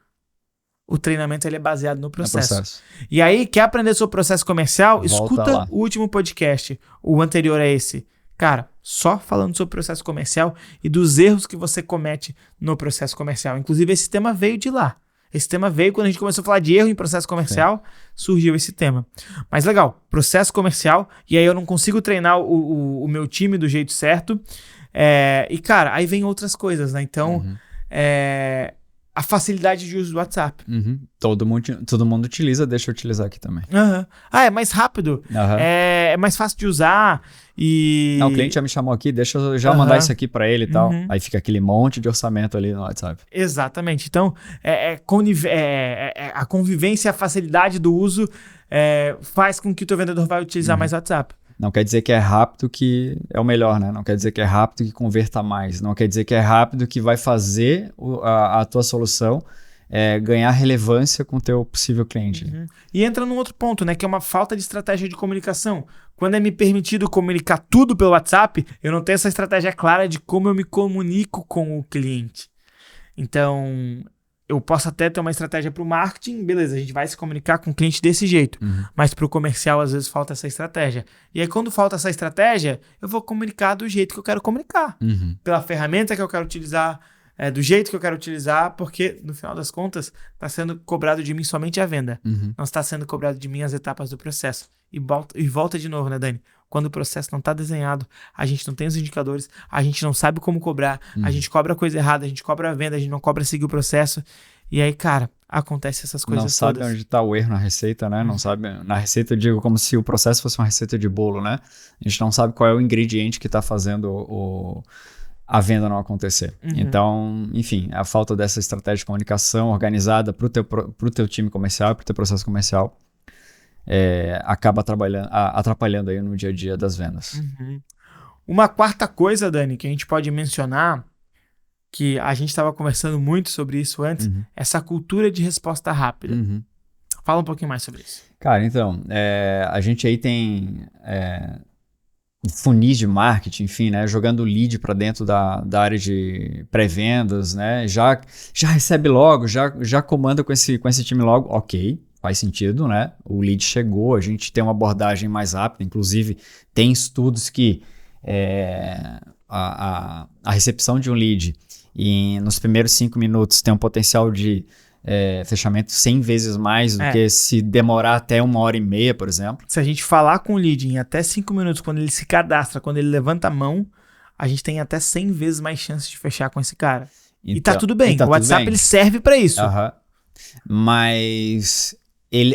o treinamento ele é baseado no processo. E aí, quer aprender sobre o processo comercial? Escuta lá o último podcast, o anterior a esse. Cara, só falando sobre o processo comercial e dos erros que você comete no processo comercial. Inclusive, esse tema veio de lá. Esse tema veio quando a gente começou a falar de erro em processo comercial, surgiu esse tema. Mas legal, processo comercial, e aí eu não consigo treinar o meu time do jeito certo. E cara, aí vem outras coisas, né? Então, a facilidade de uso do WhatsApp. Todo mundo utiliza, deixa eu utilizar aqui também. É mais rápido, é mais fácil de usar e... Não, o cliente já me chamou aqui, deixa eu já mandar isso aqui para ele e tal. Aí fica aquele monte de orçamento ali no WhatsApp. Exatamente. Então, a convivência e a facilidade do uso faz com que o teu vendedor vai utilizar mais o WhatsApp. Não quer dizer que é rápido que é o melhor, né? Não quer dizer que é rápido que converta mais. Não quer dizer que é rápido que vai fazer a tua solução ganhar relevância com o teu possível cliente. E entra num outro ponto, né? Que é uma falta de estratégia de comunicação. Quando é me permitido comunicar tudo pelo WhatsApp, eu não tenho essa estratégia clara de como eu me comunico com o cliente. Então, eu posso até ter uma estratégia para o marketing, beleza, a gente vai se comunicar com o cliente desse jeito. Mas para o comercial, às vezes, falta essa estratégia. E aí, quando falta essa estratégia, eu vou comunicar do jeito que eu quero comunicar. Pela ferramenta que eu quero utilizar, do jeito que eu quero utilizar, porque, no final das contas, está sendo cobrado de mim somente a venda. Não está sendo cobrado de mim as etapas do processo. E volta de novo, né, Dani? Quando o processo não está desenhado, a gente não tem os indicadores, a gente não sabe como cobrar, a gente cobra coisa errada, a gente cobra a venda, a gente não cobra seguir o processo. E aí, cara, acontece essas coisas todas. Não sabe onde está o erro na receita, né? Não sabe. Na receita eu digo como se o processo fosse uma receita de bolo, né? A gente não sabe qual é o ingrediente que está fazendo a venda não acontecer. Então, enfim, a falta dessa estratégia de comunicação organizada pro teu time comercial, pro teu processo comercial, acaba atrapalhando aí no dia a dia das vendas. Uma quarta coisa, Dani, que a gente pode mencionar, que a gente estava conversando muito sobre isso antes, essa cultura de resposta rápida. Fala um pouquinho mais sobre isso. Cara, então, a gente aí tem funis de marketing, enfim, né, jogando lead para dentro da área de pré-vendas, né, já recebe logo, já comanda com esse time logo, ok, faz sentido, né, o lead chegou, a gente tem uma abordagem mais rápida, inclusive tem estudos que a recepção de um lead nos primeiros 5 minutos tem um potencial de fechamento 100 vezes mais do que se demorar até 1h30, por exemplo. Se a gente falar com o lead em até 5 minutos, quando ele se cadastra, quando ele levanta a mão, a gente tem até 100 vezes mais chances de fechar com esse cara. Então, e tá tudo bem. O WhatsApp ele serve para isso. Mas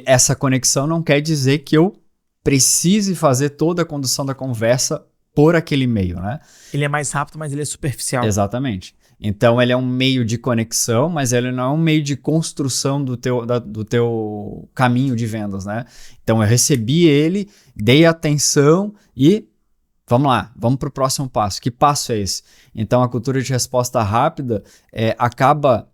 essa conexão não quer dizer que eu precise fazer toda a condução da conversa por aquele meio, né? Ele é mais rápido, mas ele é superficial. Exatamente. Então, ele é um meio de conexão, mas ele não é um meio de construção do teu caminho de vendas, né? Então, eu recebi ele, dei atenção e vamos lá, vamos para o próximo passo. Que passo é esse? Então, a cultura de resposta rápida acaba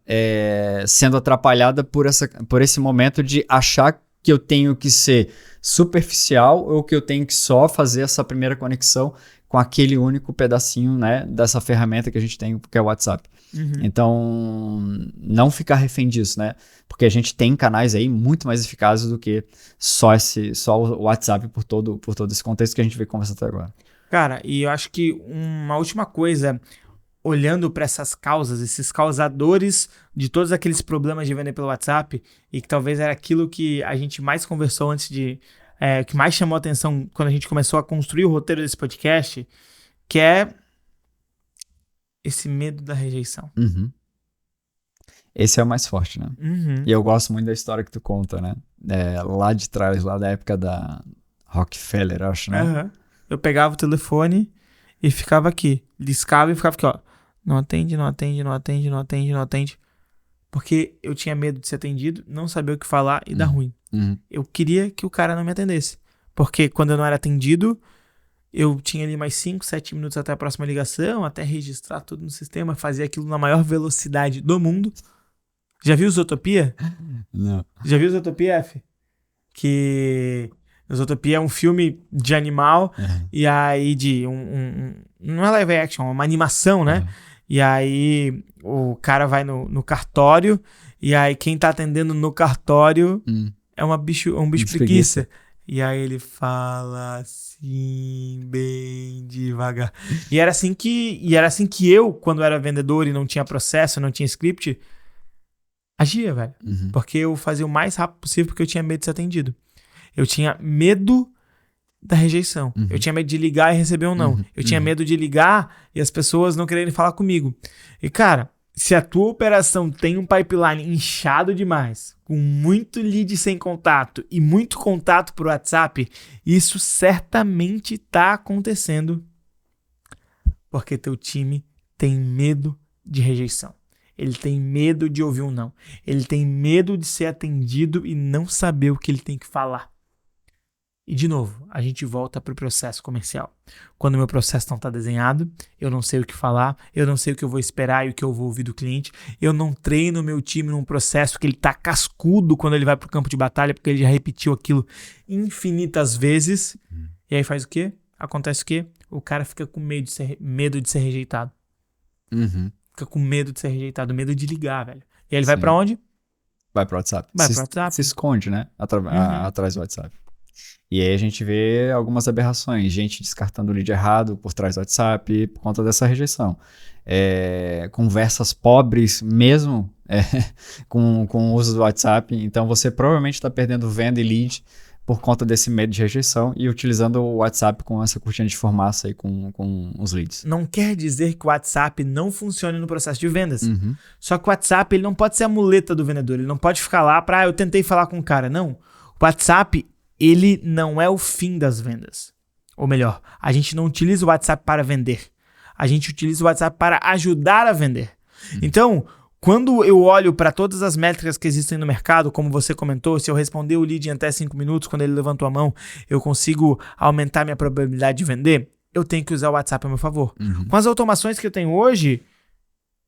sendo atrapalhada por esse momento de achar que eu tenho que ser superficial ou que eu tenho que só fazer essa primeira conexão com aquele único pedacinho, né, dessa ferramenta que a gente tem, que é o WhatsApp. Então, não ficar refém disso, né? Porque a gente tem canais aí muito mais eficazes do que só o WhatsApp por todo esse contexto que a gente veio conversar até agora. Cara, e eu acho que uma última coisa, olhando para essas causas, esses causadores de todos aqueles problemas de vender pelo WhatsApp, e que talvez era aquilo que a gente mais conversou antes que mais chamou a atenção quando a gente começou a construir o roteiro desse podcast, que é esse medo da rejeição. Esse é o mais forte, né? E eu gosto muito da história que tu conta, né? Lá de trás, lá da época da Rockefeller, acho, né? Eu pegava o telefone e ficava aqui, liscava e ficava aqui, ó. Não atende. Porque eu tinha medo de ser atendido, não saber o que falar e dar ruim. Eu queria que o cara não me atendesse. Porque quando eu não era atendido, eu tinha ali mais 5, 7 minutos até a próxima ligação, até registrar tudo no sistema, fazer aquilo na maior velocidade do mundo. Já viu Zootopia? Não. Já viu Zootopia, F? Que Zootopia é um filme de animal e aí de não é live action, é uma animação, né? E aí o cara vai no cartório e aí quem tá atendendo no cartório é um bicho preguiça. E aí ele fala assim, bem devagar. E era assim que eu, quando era vendedor e não tinha processo, não tinha script, agia, velho. Porque eu fazia o mais rápido possível porque eu tinha medo de ser atendido. Eu tinha medo da rejeição. Eu tinha medo de ligar e receber um não. Eu tinha medo de ligar e as pessoas não quererem falar comigo. E, cara, se a tua operação tem um pipeline inchado demais, com muito lead sem contato e muito contato por WhatsApp, isso certamente está acontecendo porque teu time tem medo de rejeição. Ele tem medo de ouvir um não. Ele tem medo de ser atendido e não saber o que ele tem que falar. E, de novo, a gente volta para o processo comercial. Quando o meu processo não está desenhado, eu não sei o que falar, eu não sei o que eu vou esperar e o que eu vou ouvir do cliente, eu não treino o meu time num processo que ele está cascudo quando ele vai para o campo de batalha, porque ele já repetiu aquilo infinitas vezes. E aí faz o quê? Acontece o quê? O cara fica com medo de ser rejeitado. Fica com medo de ser rejeitado, medo de ligar, velho. E aí ele vai para onde? Vai para o WhatsApp. Se esconde, né? Atrás do WhatsApp. E aí a gente vê algumas aberrações, gente descartando o lead errado por trás do WhatsApp por conta dessa rejeição. Conversas pobres mesmo com o uso do WhatsApp. Então você provavelmente está perdendo venda e lead por conta desse medo de rejeição e utilizando o WhatsApp com essa cortina de fumaça aí com os leads. Não quer dizer que o WhatsApp não funcione no processo de vendas. Só que o WhatsApp ele não pode ser a muleta do vendedor. Ele não pode ficar lá para eu tentei falar com o cara. Não. O WhatsApp ele não é o fim das vendas. Ou melhor, a gente não utiliza o WhatsApp para vender. a gente utiliza o WhatsApp para ajudar a vender. Então, quando eu olho para todas as métricas que existem no mercado, como você comentou, se eu responder o lead em até 5 minutos, quando ele levantou a mão, eu consigo aumentar minha probabilidade de vender, eu tenho que usar o WhatsApp a meu favor. Com as automações que eu tenho hoje,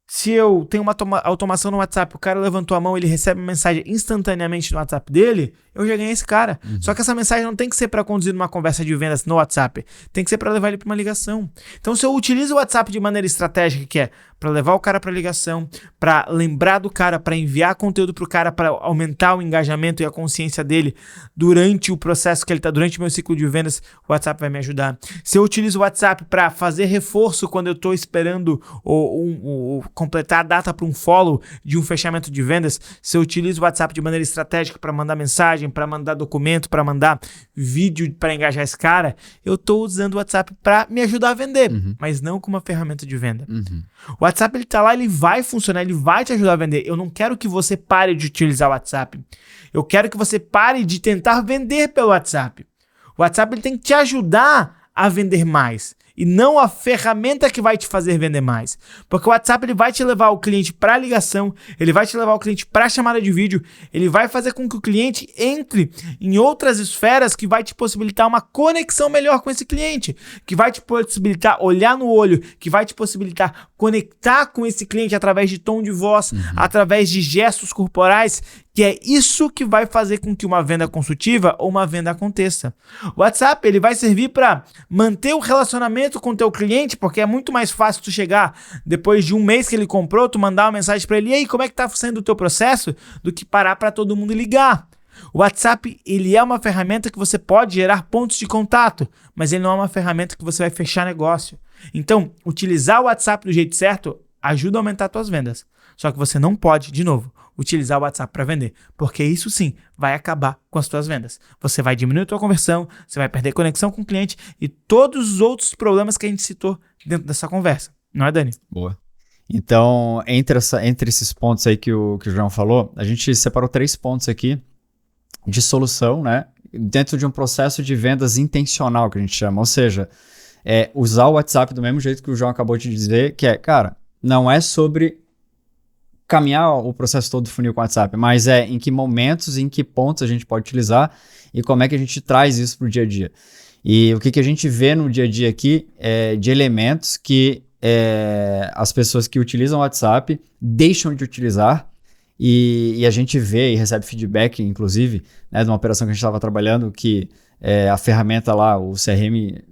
se eu tenho uma automação no WhatsApp, o cara levantou a mão, ele recebe uma mensagem instantaneamente no WhatsApp dele, eu já ganhei esse cara. Só que essa mensagem não tem que ser para conduzir uma conversa de vendas no WhatsApp, tem que ser para levar ele para uma ligação. Então, se eu utilizo o WhatsApp de maneira estratégica, que é para levar o cara para ligação, para lembrar do cara, para enviar conteúdo para o cara, para aumentar o engajamento e a consciência dele durante o processo que ele está, durante o meu ciclo de vendas, o WhatsApp vai me ajudar. Se eu utilizo o WhatsApp para fazer reforço quando eu estou esperando completar a data para um follow de um fechamento de vendas, se eu utilizo o WhatsApp de maneira estratégica para mandar mensagem, para mandar documento, para mandar vídeo para engajar esse cara, eu estou usando o WhatsApp para me ajudar a vender, mas não como uma ferramenta de venda. O WhatsApp, ele tá lá, ele vai funcionar, ele vai te ajudar a vender. Eu não quero que você pare de utilizar o WhatsApp. Eu quero que você pare de tentar vender pelo WhatsApp. O WhatsApp, ele tem que te ajudar a vender mais e não a ferramenta que vai te fazer vender mais. Porque o WhatsApp, ele vai te levar o cliente para ligação, ele vai te levar o cliente para chamada de vídeo, ele vai fazer com que o cliente entre em outras esferas que vai te possibilitar uma conexão melhor com esse cliente, que vai te possibilitar olhar no olho, que vai te possibilitar conectar com esse cliente através de tom de voz, através de gestos corporais, que é isso que vai fazer com que uma venda consultiva ou uma venda aconteça. O WhatsApp, ele vai servir para manter o relacionamento com o teu cliente, porque é muito mais fácil tu chegar depois de um mês que ele comprou, tu mandar uma mensagem para ele, e aí, como é que tá sendo o teu processo, do que parar para todo mundo ligar. O WhatsApp, ele é uma ferramenta que você pode gerar pontos de contato, mas ele não é uma ferramenta que você vai fechar negócio. Então, utilizar o WhatsApp do jeito certo ajuda a aumentar as tuas vendas. Só que você não pode, de novo, utilizar o WhatsApp para vender, porque isso sim vai acabar com as tuas vendas. Você vai diminuir a tua conversão, você vai perder conexão com o cliente e todos os outros problemas que a gente citou dentro dessa conversa. Não é, Dani? Boa. Então, entre esses pontos aí que o João falou, a gente separou 3 pontos aqui de solução, né? Dentro de um processo de vendas intencional, que a gente chama. Ou seja, usar o WhatsApp do mesmo jeito que o João acabou de dizer, que é, cara, não é sobre caminhar o processo todo do funil com o WhatsApp, mas em que momentos, em que pontos a gente pode utilizar e como é que a gente traz isso para o dia a dia. E o que a gente vê no dia a dia aqui é de elementos que as pessoas que utilizam o WhatsApp deixam de utilizar e a gente vê e recebe feedback, inclusive, né, de uma operação que a gente estava trabalhando, que a ferramenta lá, o CRM,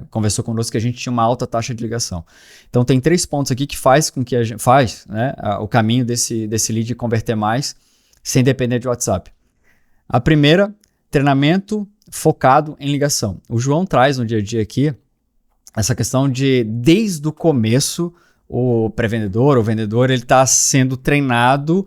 conversou conosco que a gente tinha uma alta taxa de ligação. Então tem 3 pontos aqui que faz com que a gente né, o caminho desse lead converter mais sem depender de WhatsApp. A primeira, treinamento focado em ligação. O João traz no dia a dia aqui essa questão de, desde o começo, o pré-vendedor, o vendedor, ele está sendo treinado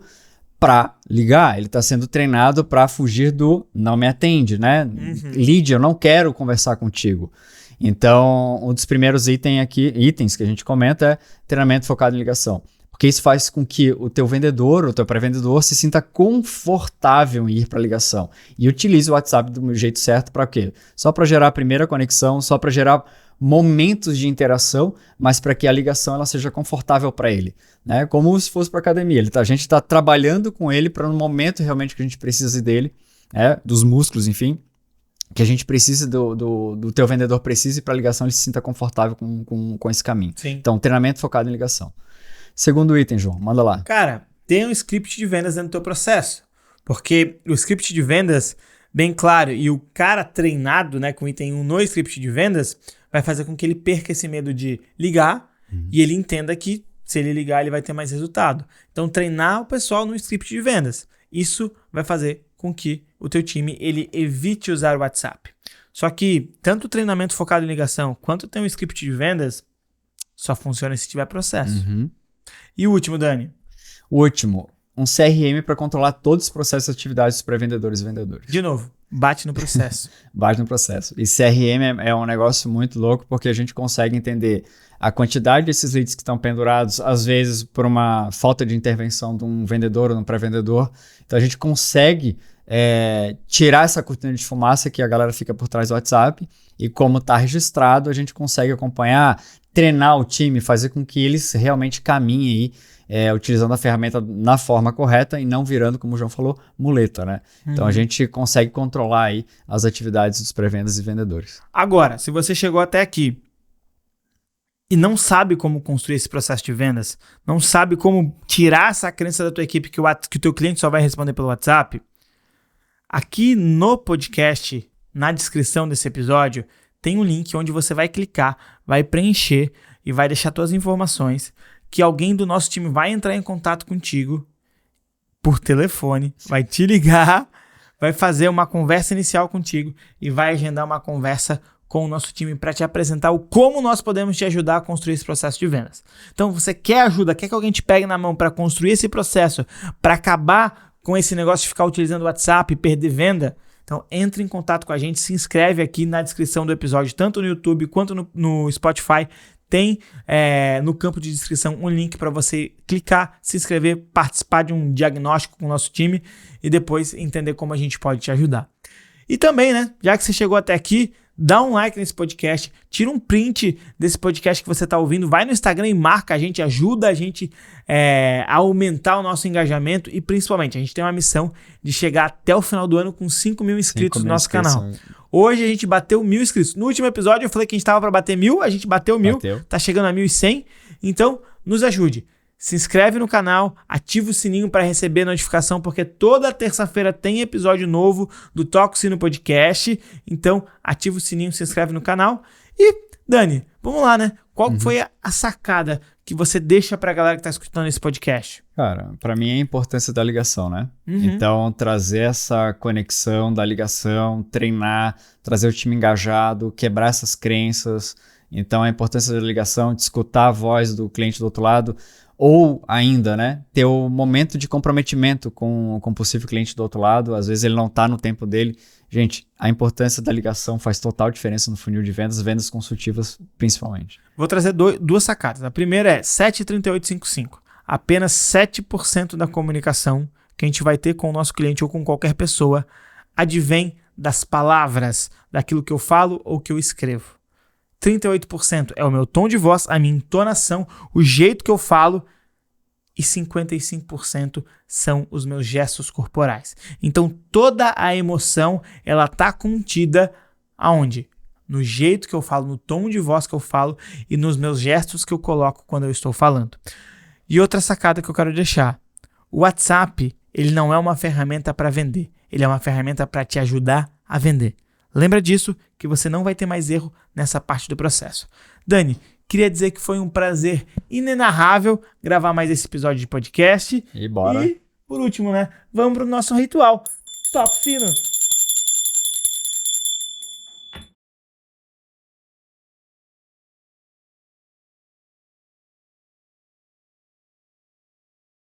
para ligar, ele está sendo treinado para fugir do não me atende, né? Lead, eu não quero conversar contigo. Então, um dos primeiros itens que a gente comenta é treinamento focado em ligação. Porque isso faz com que o teu vendedor, o teu pré-vendedor, se sinta confortável em ir para a ligação. E utilize o WhatsApp do jeito certo para quê? Só para gerar a primeira conexão, só para gerar momentos de interação, mas para que a ligação ela seja confortável para ele, né? Como se fosse para academia. A gente está trabalhando com ele para no momento realmente que a gente precisa dele, dos músculos, enfim, que a gente precisa do teu vendedor precise para a ligação ele se sinta confortável com esse caminho. Sim. Então, treinamento focado em ligação. Segundo item, João, manda lá. Cara, tem um script de vendas dentro do teu processo, porque o script de vendas, bem claro, e o cara treinado, né, com o item 1 no script de vendas, vai fazer com que ele perca esse medo de ligar e ele entenda que se ele ligar ele vai ter mais resultado. Então treinar o pessoal no script de vendas. Isso vai fazer com que o teu time ele evite usar o WhatsApp. Só que tanto o treinamento focado em ligação quanto tem um script de vendas só funciona se tiver processo. E o último, Dani? O último, um CRM para controlar todos os processos e atividades dos pré-vendedores e vendedores. De novo, bate no processo. Bate no processo. E CRM é um negócio muito louco porque a gente consegue entender a quantidade desses leads que estão pendurados, às vezes por uma falta de intervenção de um vendedor ou de um pré-vendedor. Então a gente consegue tirar essa cortina de fumaça que a galera fica por trás do WhatsApp e como está registrado, a gente consegue acompanhar treinar o time, fazer com que eles realmente caminhem aí, utilizando a ferramenta na forma correta e não virando, como o João falou, muleta, né? Então a gente consegue controlar aí as atividades dos pré-vendas e vendedores. Agora, se você chegou até aqui e não sabe como construir esse processo de vendas, não sabe como tirar essa crença da tua equipe que o teu cliente só vai responder pelo WhatsApp, aqui no podcast, na descrição desse episódio, tem um link onde você vai clicar, vai preencher e vai deixar suas informações, que alguém do nosso time vai entrar em contato contigo por telefone, vai te ligar, vai fazer uma conversa inicial contigo e vai agendar uma conversa com o nosso time para te apresentar como nós podemos te ajudar a construir esse processo de vendas. Então, você quer ajuda, quer que alguém te pegue na mão para construir esse processo, para acabar com esse negócio de ficar utilizando o WhatsApp e perder venda? Então, entre em contato com a gente, se inscreve aqui na descrição do episódio, tanto no YouTube quanto no Spotify. Tem no campo de descrição um link para você clicar, se inscrever, participar de um diagnóstico com o nosso time e depois entender como a gente pode te ajudar. E também, né, já que você chegou até aqui, dá um like nesse podcast, tira um print desse podcast que você está ouvindo, vai no Instagram e marca a gente, ajuda a gente a aumentar o nosso engajamento e principalmente a gente tem uma missão de chegar até o final do ano com 5 mil inscritos no nosso canal. Hoje a gente bateu 1.000 inscritos. No último episódio eu falei que a gente estava para bater 1.000, a gente bateu 1.000, tá chegando a 1.100, então nos ajude. Se inscreve no canal, ativa o sininho para receber notificação, porque toda terça-feira tem episódio novo do Toca o Sino Podcast. Então, ativa o sininho, se inscreve no canal. E, Dani, vamos lá, né? Qual foi a sacada que você deixa para a galera que está escutando esse podcast? Cara, para mim é a importância da ligação, né? Então, trazer essa conexão da ligação, treinar, trazer o time engajado, quebrar essas crenças. Então, a importância da ligação, de escutar a voz do cliente do outro lado. Ou ainda, né, ter o momento de comprometimento com o possível cliente do outro lado. Às vezes ele não está no tempo dele. Gente, a importância da ligação faz total diferença no funil de vendas consultivas principalmente. Vou trazer duas sacadas. A primeira é 73855. Apenas 7% da comunicação que a gente vai ter com o nosso cliente ou com qualquer pessoa advém das palavras, daquilo que eu falo ou que eu escrevo. 38% é o meu tom de voz, a minha entonação, o jeito que eu falo, e 55% são os meus gestos corporais. Então toda a emoção, ela está contida aonde? No jeito que eu falo, no tom de voz que eu falo e nos meus gestos que eu coloco quando eu estou falando. E outra sacada que eu quero deixar, o WhatsApp, ele não é uma ferramenta para vender, ele é uma ferramenta para te ajudar a vender. Lembra disso, que você não vai ter mais erro nessa parte do processo. Dani, queria dizer que foi um prazer inenarrável gravar mais esse episódio de podcast. E bora. E, por último, né, vamos pro nosso ritual. Toca o sino.